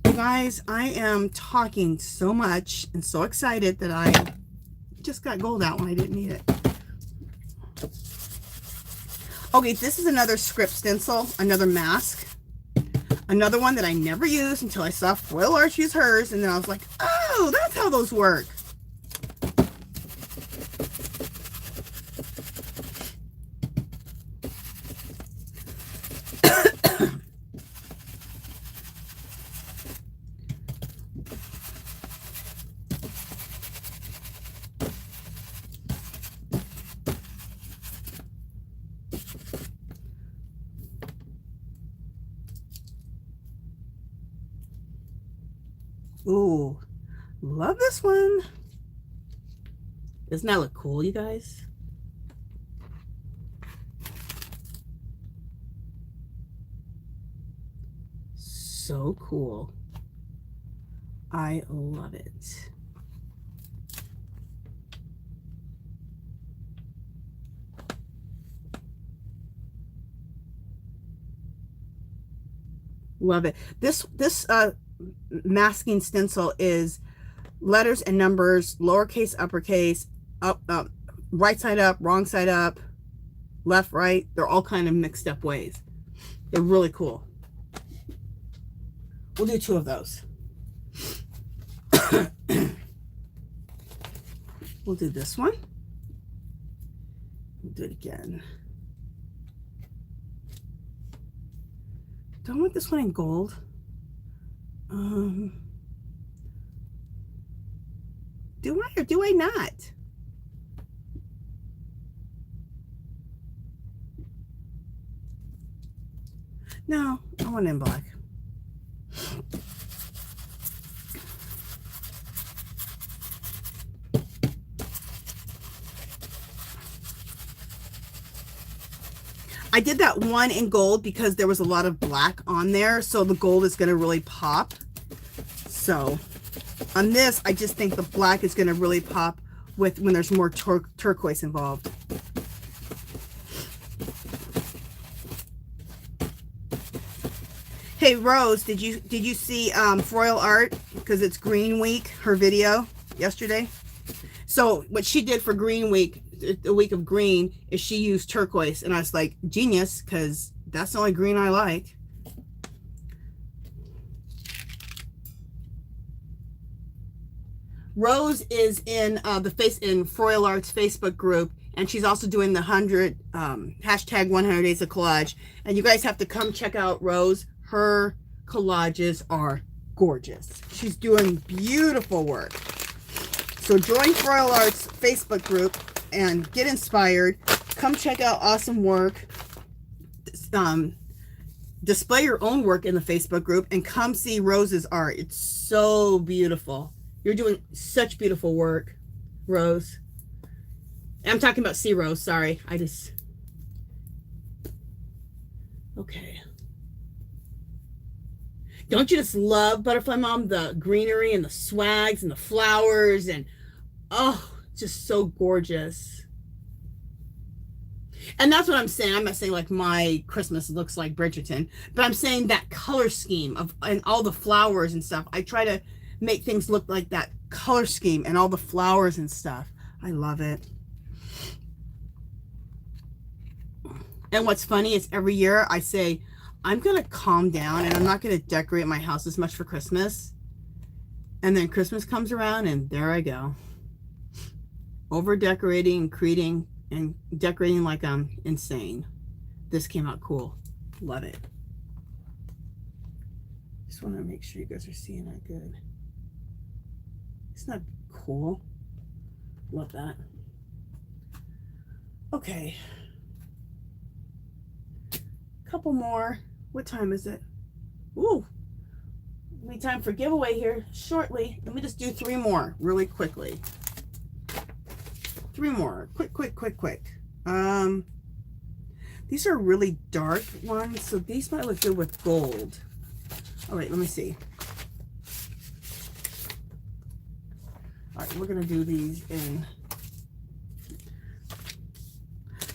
You guys, I am talking so much and so excited that I just got gold out when I didn't need it. Okay, this is another script stencil, another mask. Another one that I never used until I saw Foil Arts use hers, and then I was like, oh, that's how those work. Ooh, love this one. Doesn't that look cool, you guys? So cool. I love it. Love it. This masking stencil is letters and numbers, lowercase, uppercase, up, right side up, wrong side up, left, right. They're all kind of mixed up ways. They're really cool. We'll do 2 of those. We'll do this one. We'll do it again. Do I want this one in gold? Do I or do I not? No, I want it in black. I did that one in gold because there was a lot of black on there, so the gold is going to really pop. So on this, I just think the black is going to really pop with when there's more turquoise involved. Hey Rose, did you see Foil Art, because it's Green Week, her video yesterday? So what she did for Green Week, the week of green, is she used turquoise, and I was like, genius, because that's the only green I like. Rose is in in Foil Arts Facebook group, and she's also doing the hashtag 100 Days of Collage. And you guys have to come check out Rose. Her collages are gorgeous. She's doing beautiful work. So join Foil Arts Facebook group and get inspired. Come check out awesome work. Display your own work in the Facebook group and come see Rose's art. It's so beautiful. You're doing such beautiful work, Rose. I'm talking about C Rose, sorry. Okay. Don't you just love Butterfly Mom? The greenery and the swags and the flowers and, oh, just so gorgeous. And that's what I'm saying. I'm not saying like my Christmas looks like Bridgerton, but I'm saying that color scheme of and all the flowers and stuff. I try to make things look like that color scheme and all the flowers and stuff. I love it. And what's funny is every year I say, I'm going to calm down and I'm not going to decorate my house as much for Christmas. And then Christmas comes around and there I go. Over decorating and creating and decorating like I'm insane. This came out cool. Love it. Just want to make sure you guys are seeing that good. It's not cool. Love that. Okay. Couple more. What time is it? Ooh. We time for giveaway here shortly. Let me just do 3 more really quickly. 3 more. Quick. These are really dark ones, so these might look good with gold. All right, let me see. right, we're gonna do these in.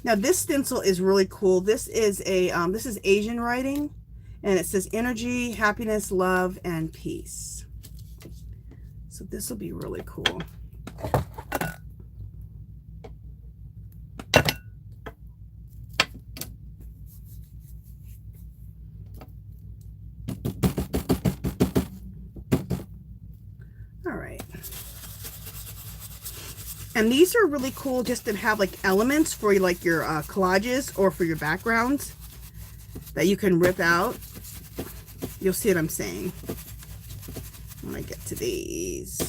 Now this stencil is really cool. This is a this is Asian writing, and it says energy, happiness, love, and peace. So this will be really cool. All right. And these are really cool just to have like elements for like your collages or for your backgrounds that you can rip out. You'll see what I'm saying when I get to these.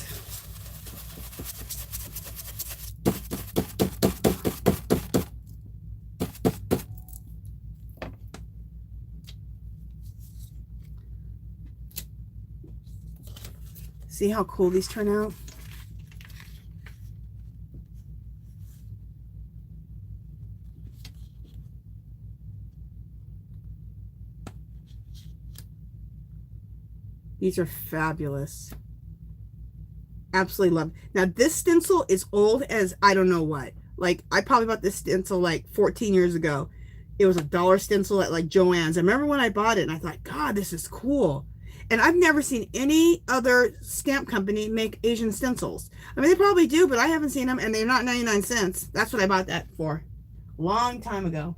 See how cool these turn out? These are fabulous. Absolutely love. Now this stencil is old as I don't know what. Like I probably bought this stencil like 14 years ago. It was $1 stencil at like Joann's. I remember when I bought it and I thought, God, this is cool. And I've never seen any other stamp company make Asian stencils. I mean, they probably do, but I haven't seen them, and they're not 99 cents. That's what I bought that for. Long time ago.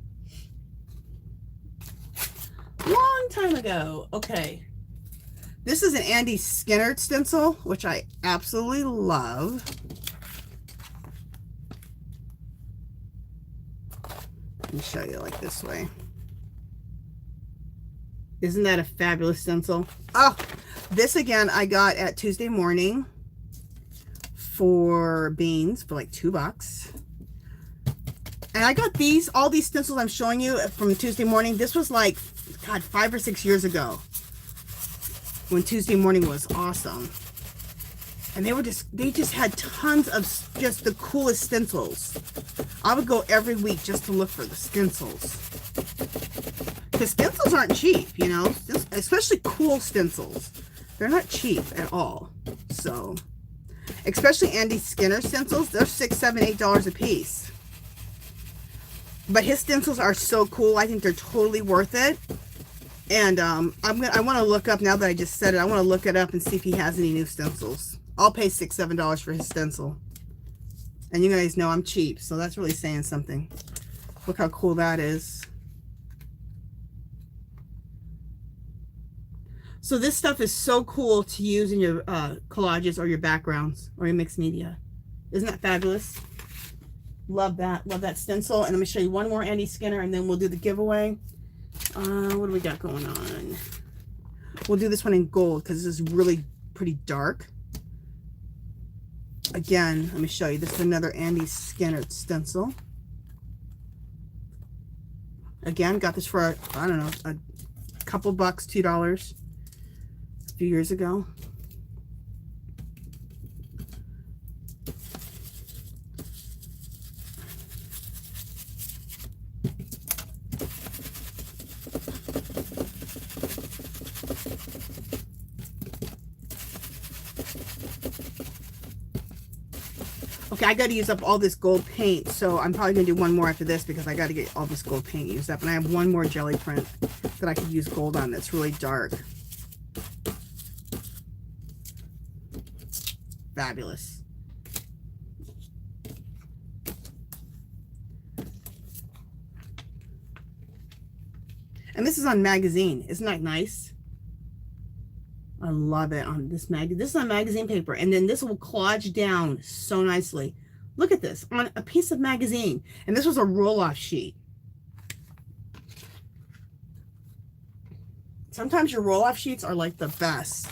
Long time ago. Okay. This is an Andy Skinner stencil, which I absolutely love. Let me show you like this way. Isn't that a fabulous stencil? Oh, this again I got at Tuesday Morning for beans for like $2. And I got these, all these stencils I'm showing you from Tuesday Morning. This was like, God, 5 or 6 years ago when Tuesday Morning was awesome. And they just had tons of just the coolest stencils. I would go every week just to look for the stencils. Because stencils aren't cheap, you know, especially cool stencils. They're not cheap at all. So, especially Andy Skinner stencils, they're $6, $7, $8 a piece. But his stencils are so cool. I think they're totally worth it. And I want to look up, now that I just said it, I want to look it up and see if he has any new stencils. I'll pay $6, $7 for his stencil. And you guys know I'm cheap, so that's really saying something. Look how cool that is. So this stuff is so cool to use in your collages or your backgrounds or your mixed media. Isn't that fabulous? Love that. Love that stencil. And let me show you one more Andy Skinner and then we'll do the giveaway. What do we got going on? We'll do this one in gold because this is really pretty dark. Again, let me show you. This is another Andy Skinner stencil. Again, got this for, I don't know, a couple bucks, $2 a few years ago. Okay, I got to use up all this gold paint, so I'm probably going to do one more after this because I got to get all this gold paint used up. And I have one more jelly print that I could use gold on that's really dark. Fabulous. And this is on magazine. Isn't that nice? I love it on this This is on magazine paper, and then this will collage down so nicely. Look at this on a piece of magazine, and this was a roll-off sheet. Sometimes your roll-off sheets are like the best.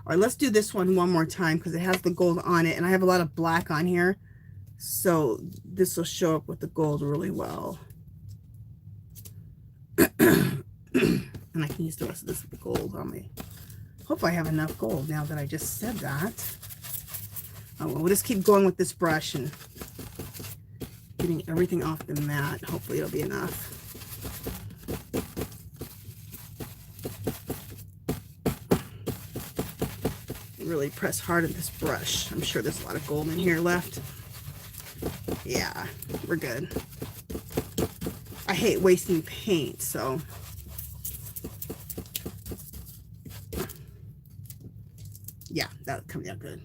All right, let's do this one more time because it has the gold on it, and I have a lot of black on here, so this will show up with the gold really well. And I can use the rest of this gold on me. Hope I have enough gold now that I just said that. Oh, well, we'll just keep going with this brush and getting everything off the mat. Hopefully it'll be enough. really press hard on this brush. I'm sure there's a lot of gold in here left. Yeah, we're good. I hate wasting paint, so. Yeah, that'll come out good.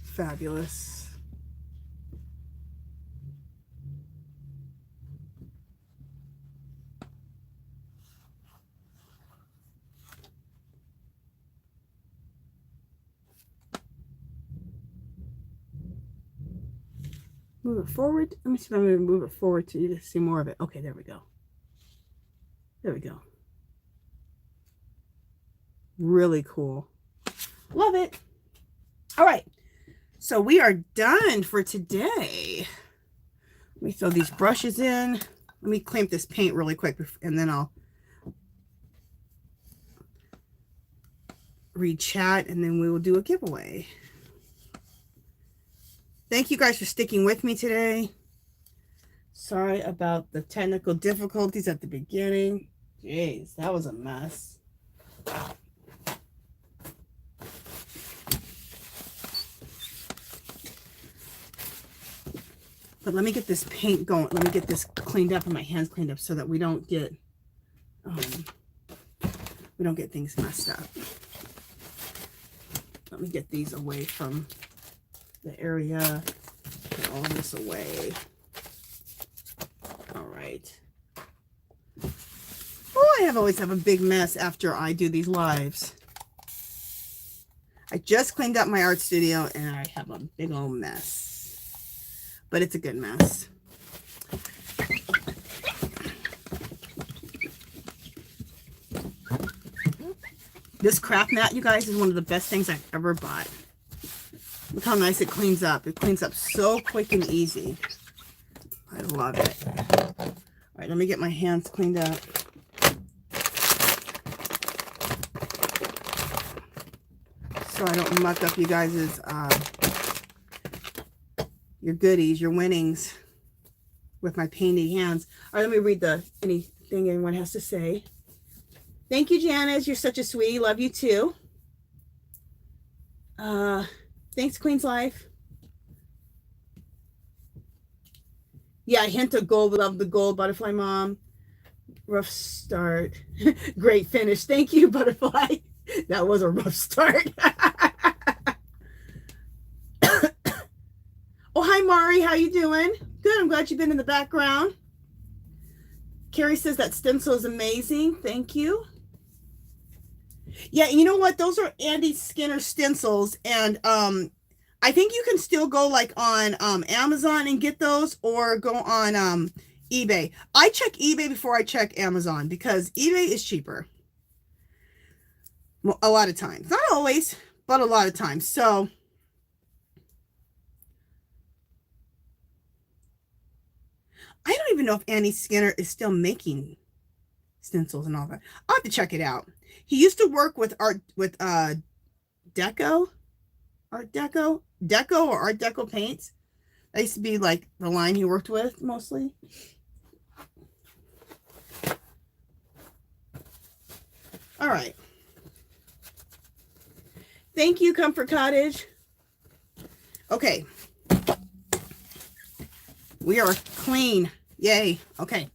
Fabulous. Move it forward. Let me see if I'm going to move it forward so you can see more of it. Okay, there we go. There we go. Really cool. Love it. All right. So we are done for today. Let me throw these brushes in. Let me clamp this paint really quick and then I'll read chat and then we will do a giveaway. Thank you guys for sticking with me today. Sorry about the technical difficulties at the beginning. Jeez, that was a mess. But let me get this paint going. Let me get this cleaned up and my hands cleaned up so that we don't get things messed up. Let me get these away from the area. Get all this away. All right. Oh, I always have a big mess after I do these lives. I just cleaned up my art studio and I have a big old mess. But it's a good mess. This craft mat, you guys, is one of the best things I've ever bought. Look how nice it cleans up. It cleans up so quick and easy. I love it. All right, let me get my hands cleaned up. So I don't muck up you guys' your goodies, your winnings with my painty hands. All right, let me read anything anyone has to say. Thank you, Janice. You're such a sweetie. Love you too. Thanks, Queen's Life. Yeah, hint of gold. Love the gold, Butterfly Mom. Rough start. Great finish. Thank you, Butterfly. That was a rough start. Oh, hi, Mari. How you doing? Good. I'm glad you've been in the background. Carrie says that stencil is amazing. Thank you. Yeah, you know what? Those are Andy Skinner stencils, and I think you can still go like on Amazon and get those, or go on eBay. I check eBay before I check Amazon because eBay is cheaper. Well, a lot of times, not always, but a lot of times. So. I don't even know if Andy Skinner is still making stencils and all that. I'll have to check it out. He used to work with Art Deco or Art Deco paints. That used to be like the line he worked with mostly. All right. Thank you, Comfort Cottage. Okay. We are clean. Yay. Okay.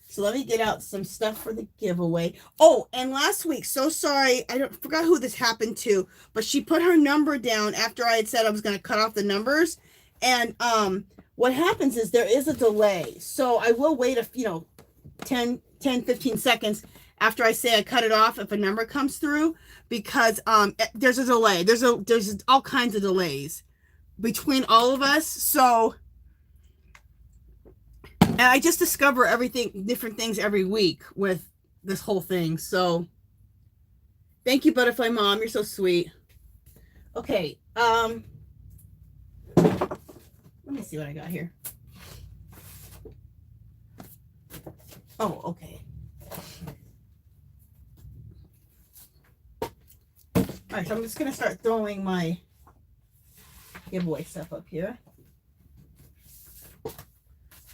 So let me get out some stuff for the giveaway. Oh, and last week, so sorry, I forgot who this happened to, but she put her number down after I had said I was going to cut off the numbers. And what happens is there is a delay. So I will wait 10, 15 seconds after I say I cut it off if a number comes through, because there's a delay. There's all kinds of delays between all of us. So, and I just discover different things every week with this whole thing. So thank you, Butterfly Mom. You're so sweet. Okay. Let me see what I got here. Oh, okay. All right, so I'm just going to start throwing my giveaway stuff up here.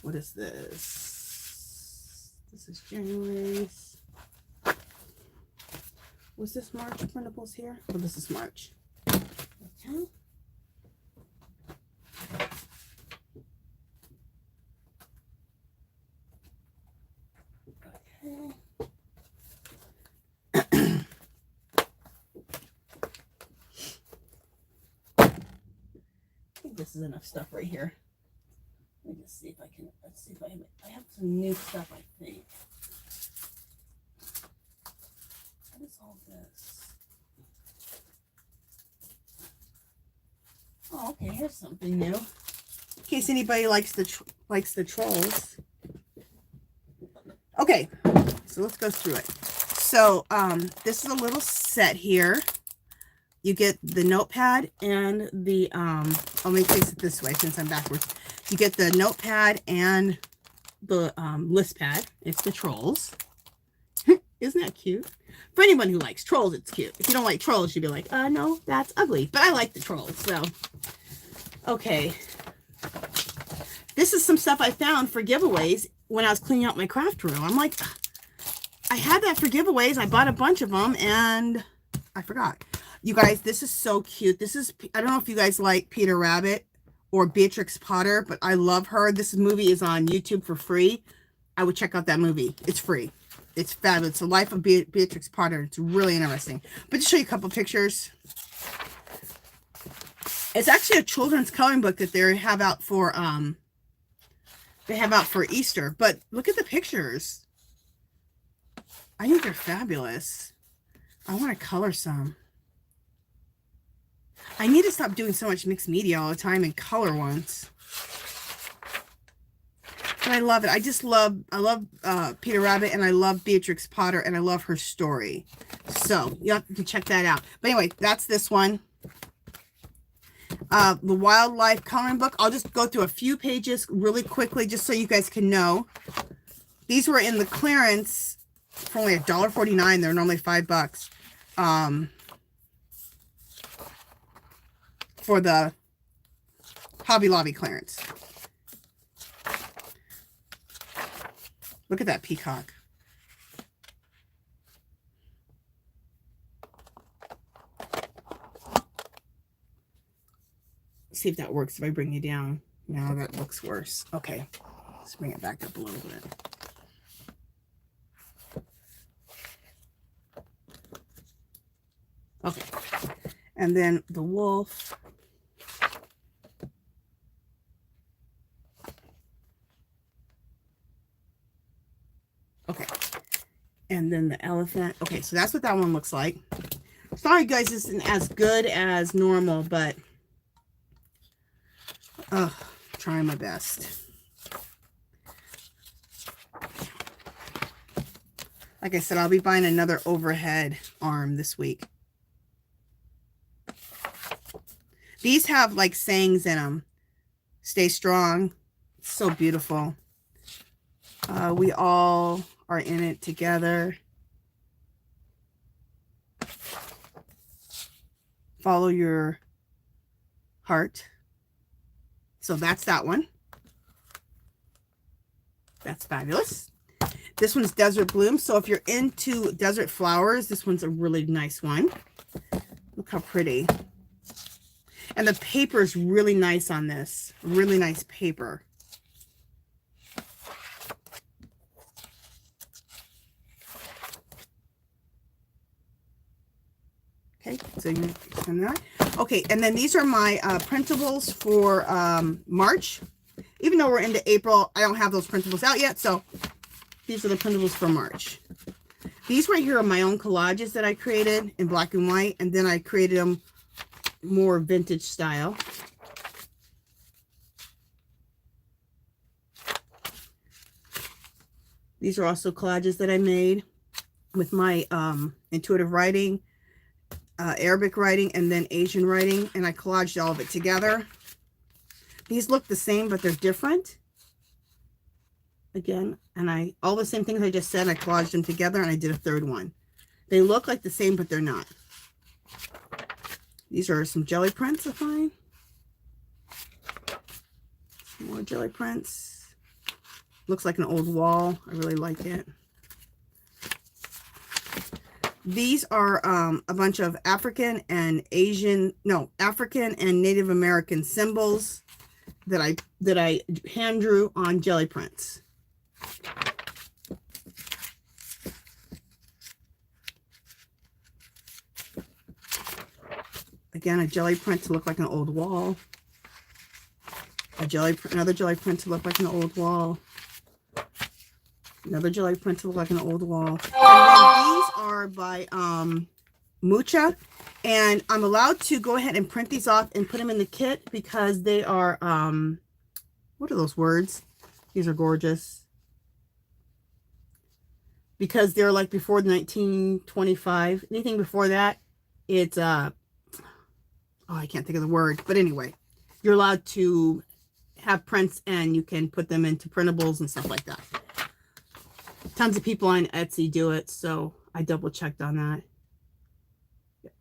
What is this? This is January's. Was this March printables here? Oh, this is March. Okay. This is enough stuff right here. Let me just see if I can. Let's see if I have some new stuff. I think. What is all this? Oh, okay. Here's something new. In case anybody likes the trolls. Okay, so let's go through it. So this is a little set here. You get the notepad and the, let me face it this way since I'm backwards. You get the notepad and the list pad. It's the trolls. Isn't that cute? For anyone who likes trolls, it's cute. If you don't like trolls, you'd be like, no, that's ugly. But I like the trolls, so. Okay. This is some stuff I found for giveaways when I was cleaning out my craft room. I'm like, I had that for giveaways. I bought a bunch of them, and I forgot. You guys, this is so cute. This is, I don't know if you guys like Peter Rabbit or Beatrix Potter, but I love her. This movie is on YouTube for free. I would check out that movie. It's free. It's fabulous. The Life of Beatrix Potter. It's really interesting. But to show you a couple pictures. It's actually a children's coloring book that they have out for Easter. But look at the pictures. I think they're fabulous. I want to color some. I need to stop doing so much mixed media all the time and color ones. But I love it. I love Peter Rabbit, and I love Beatrix Potter, and I love her story. So you have to check that out. But anyway, that's this one. The Wildlife coloring book. I'll just go through a few pages really quickly just so you guys can know. These were in the clearance for only $1.49. They're normally $5. For the Hobby Lobby clearance. Look at that peacock. See if that works if I bring you down. Now that looks worse. Okay, let's bring it back up a little bit. Okay, and then the wolf. Okay, and then the elephant. Okay, so that's what that one looks like. Sorry guys, this isn't as good as normal, but trying my best. Like I said, I'll be buying another overhead arm this week. These have like sayings in them. Stay strong. So beautiful. We all are in it together. Follow your heart. So that's that one. That's fabulous. This one's Desert Bloom. So if you're into desert flowers, this one's a really nice one. Look how pretty. And the paper is really nice on this. Really nice paper. Okay, so you send that. Okay, and then these are my printables for March. Even though we're into April, I don't have those printables out yet, so these are the printables for March. These right here are my own collages that I created in black and white, and then I created them more vintage style. These are also collages that I made with my intuitive writing, Arabic writing, and then Asian writing, and I collaged all of it together. These look the same, but they're different. Again, and all the same things I just said, I collaged them together, and I did a third one. They look like the same, but they're not. These are some jelly prints of mine. Some more jelly prints. Looks like an old wall. I really like it. These are a bunch of African and Native American symbols that I hand drew on jelly prints. Again, a jelly print to look like an old wall. Another jelly print to look like an old wall. Another jelly print to look like an old wall. And then these are by Mucha. And I'm allowed to go ahead and print these off and put them in the kit because they are, what are those words? These are gorgeous. Because they're like before the 1925. Anything before that, it's, oh, I can't think of the word. But anyway, you're allowed to have prints and you can put them into printables and stuff like that. Tons of people on Etsy do it, so I double checked on that.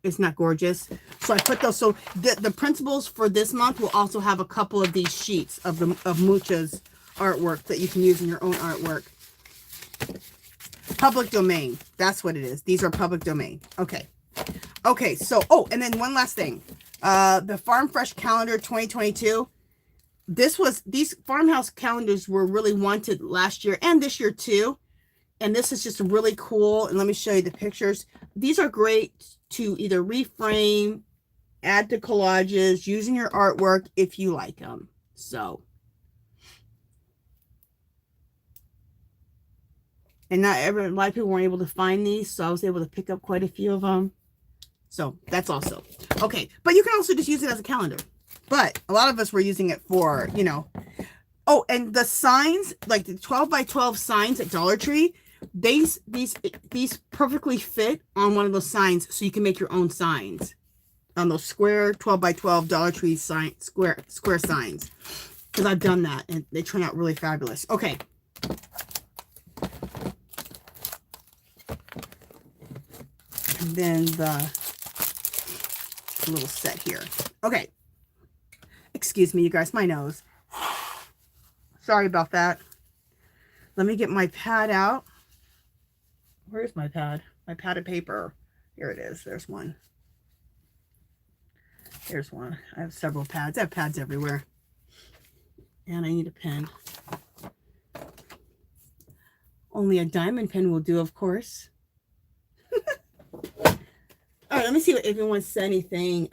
It's not gorgeous. So I put those. So the printables for this month will also have a couple of these sheets of Mucha's artwork that you can use in your own artwork. Public domain. That's what it is. These are public domain. Okay. Okay. So, oh, and then one last thing. The Farm Fresh Calendar 2022. These farmhouse calendars were really wanted last year and this year too. And this is just really cool. And let me show you the pictures. These are great to either reframe, add to collages, using your artwork if you like them. So, and a lot of people weren't able to find these, so I was able to pick up quite a few of them. So that's also okay. But you can also just use it as a calendar. But a lot of us were using it for, you know. Oh, and the signs, like the 12 by 12 signs at Dollar Tree, these perfectly fit on one of those signs, so you can make your own signs on those square 12 by 12 Dollar Tree square signs, because I've done that and they turn out really fabulous. Okay. And then the little set here. Okay. Excuse me, you guys, my nose. Sorry about that. Let me get my pad out. Where's my pad? My pad of paper. Here it is. There's one. There's one. I have several pads. I have pads everywhere. And I need a pen. Only a diamond pen will do, of course. All right, let me see if anyone said anything.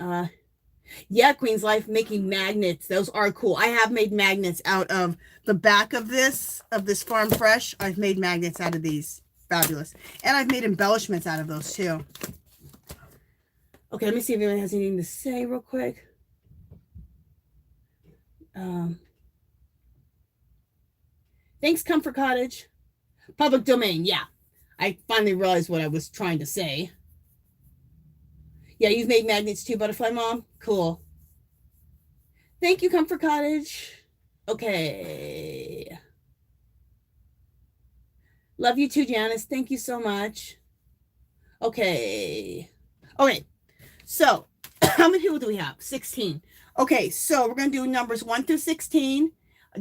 Yeah, Queen's Life, making magnets. Those are cool. I have made magnets out of the back of this Farm Fresh. I've made magnets out of these. Fabulous. And I've made embellishments out of those too. Okay, let me see if anyone has anything to say real quick. Thanks, Comfort Cottage. Public domain, yeah. I finally realized what I was trying to say. Yeah, you've made magnets too, Butterfly Mom. Cool. Thank you, Comfort Cottage. Okay. Love you too, Janice. Thank you so much. Okay. Okay. So, how many people do we have? 16. Okay, so we're going to do numbers 1 through 16.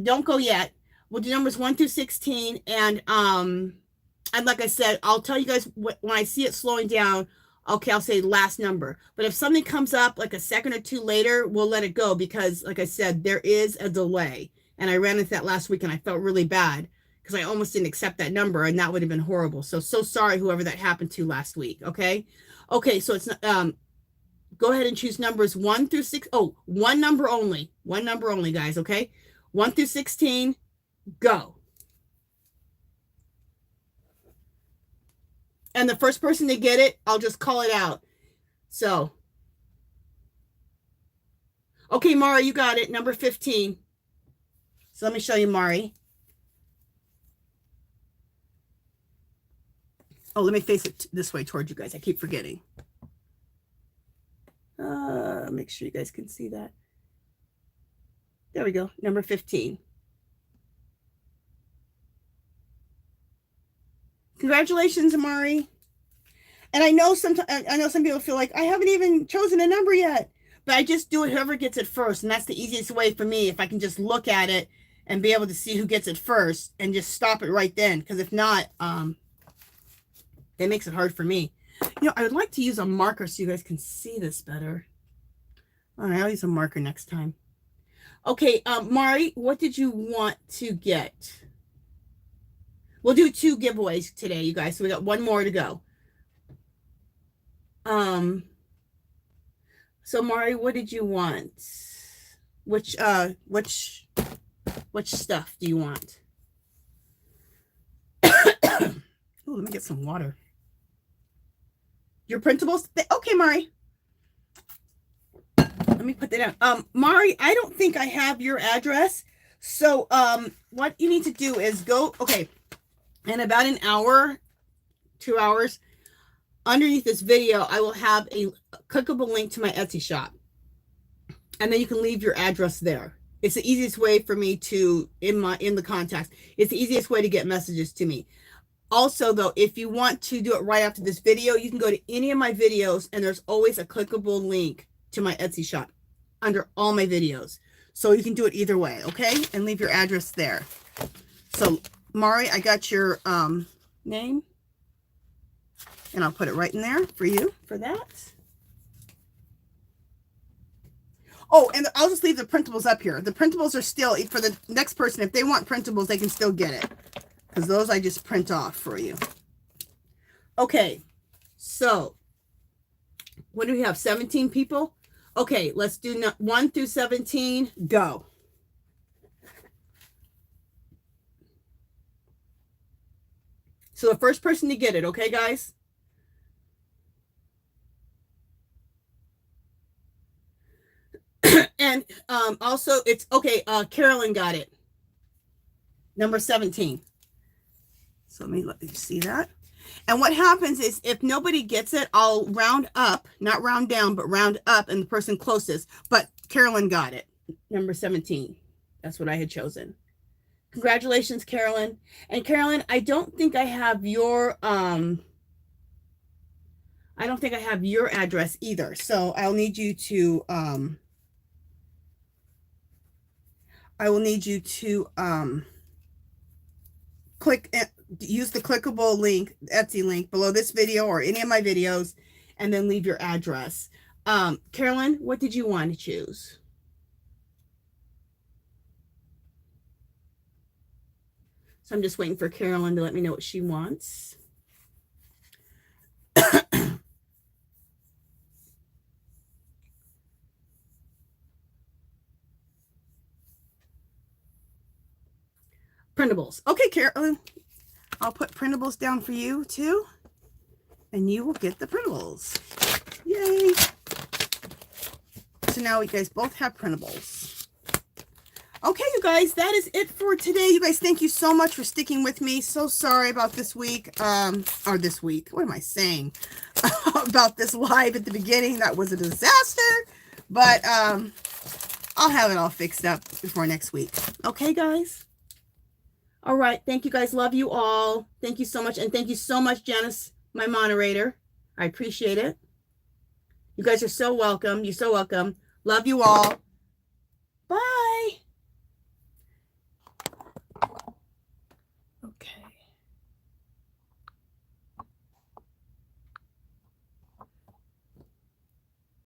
Don't go yet. We'll do numbers 1 through 16. And like I said, I'll tell you guys when I see it slowing down. Okay, I'll say last number. But if something comes up like a second or two later, we'll let it go because, like I said, there is a delay. And I ran into that last week and I felt really bad because I almost didn't accept that number and that would have been horrible. So sorry, whoever that happened to last week. Okay. Okay. So it's not, go ahead and choose numbers 1 through 6. Oh, one number only, guys. Okay. 1 through 16, go. And the first person to get it, I'll just call it out. So, okay, Mari, you got it. Number 15. So let me show you Mari. Oh, let me face it this way towards you guys. I keep forgetting. Make sure you guys can see that. There we go. Number 15. Congratulations, Amari. And I know some people feel like I haven't even chosen a number yet, but I just do it whoever gets it first. And that's the easiest way for me. If I can just look at it and be able to see who gets it first and just stop it right then. Because if not, that makes it hard for me. You know, I would like to use a marker so you guys can see this better. All right, I'll use a marker next time. Okay, Mari, what did you want to get? We'll do 2 giveaways today, you guys. So we got 1 more to go. So Mari, what did you want? Which stuff do you want? Oh, let me get some water. Your printables? Okay, Mari. Let me put that down. Mari, I don't think I have your address. So what you need to do is go, okay, in about an hour, 2 hours, underneath this video, I will have a clickable link to my Etsy shop. And then you can leave your address there. It's the easiest way for me to, in the contacts, it's the easiest way to get messages to me. Also, though, if you want to do it right after this video, you can go to any of my videos, and there's always a clickable link to my Etsy shop under all my videos. So you can do it either way, okay? And leave your address there. So, Mari, I got your name. And I'll put it right in there for you for that. Oh, and I'll just leave the printables up here. The printables are still, for the next person, if they want printables, they can still get it. Because those I just print off for you. Okay, so what do we have? 17 people? Okay, let's do 1 through 17. Go. So the first person to get it, okay, guys? And also, it's okay. Carolyn got it. Number 17. So let me let you see that. And what happens is if nobody gets it, I'll round up, not round down, but round up, and the person closest. But Carolyn got it. Number 17. That's what I had chosen. Congratulations, Carolyn. And Carolyn, I don't think I have your address either. So I'll need you to use the clickable link, Etsy link below this video or any of my videos, and then leave your address. Carolyn, what did you want to choose? So I'm just waiting for Carolyn to let me know what she wants. Printables. Okay, Carolyn. I'll put printables down for you too. And you will get the printables. Yay. So now you guys both have printables. Okay, you guys, that is it for today. You guys, thank you so much for sticking with me. So sorry about this week. Or this week. What am I saying? About this live at the beginning. That was a disaster. But I'll have it all fixed up before next week. Okay, guys? All right. Thank you, guys. Love you all. Thank you so much. And thank you so much, Janice, my moderator. I appreciate it. You guys are so welcome. You're so welcome. Love you all.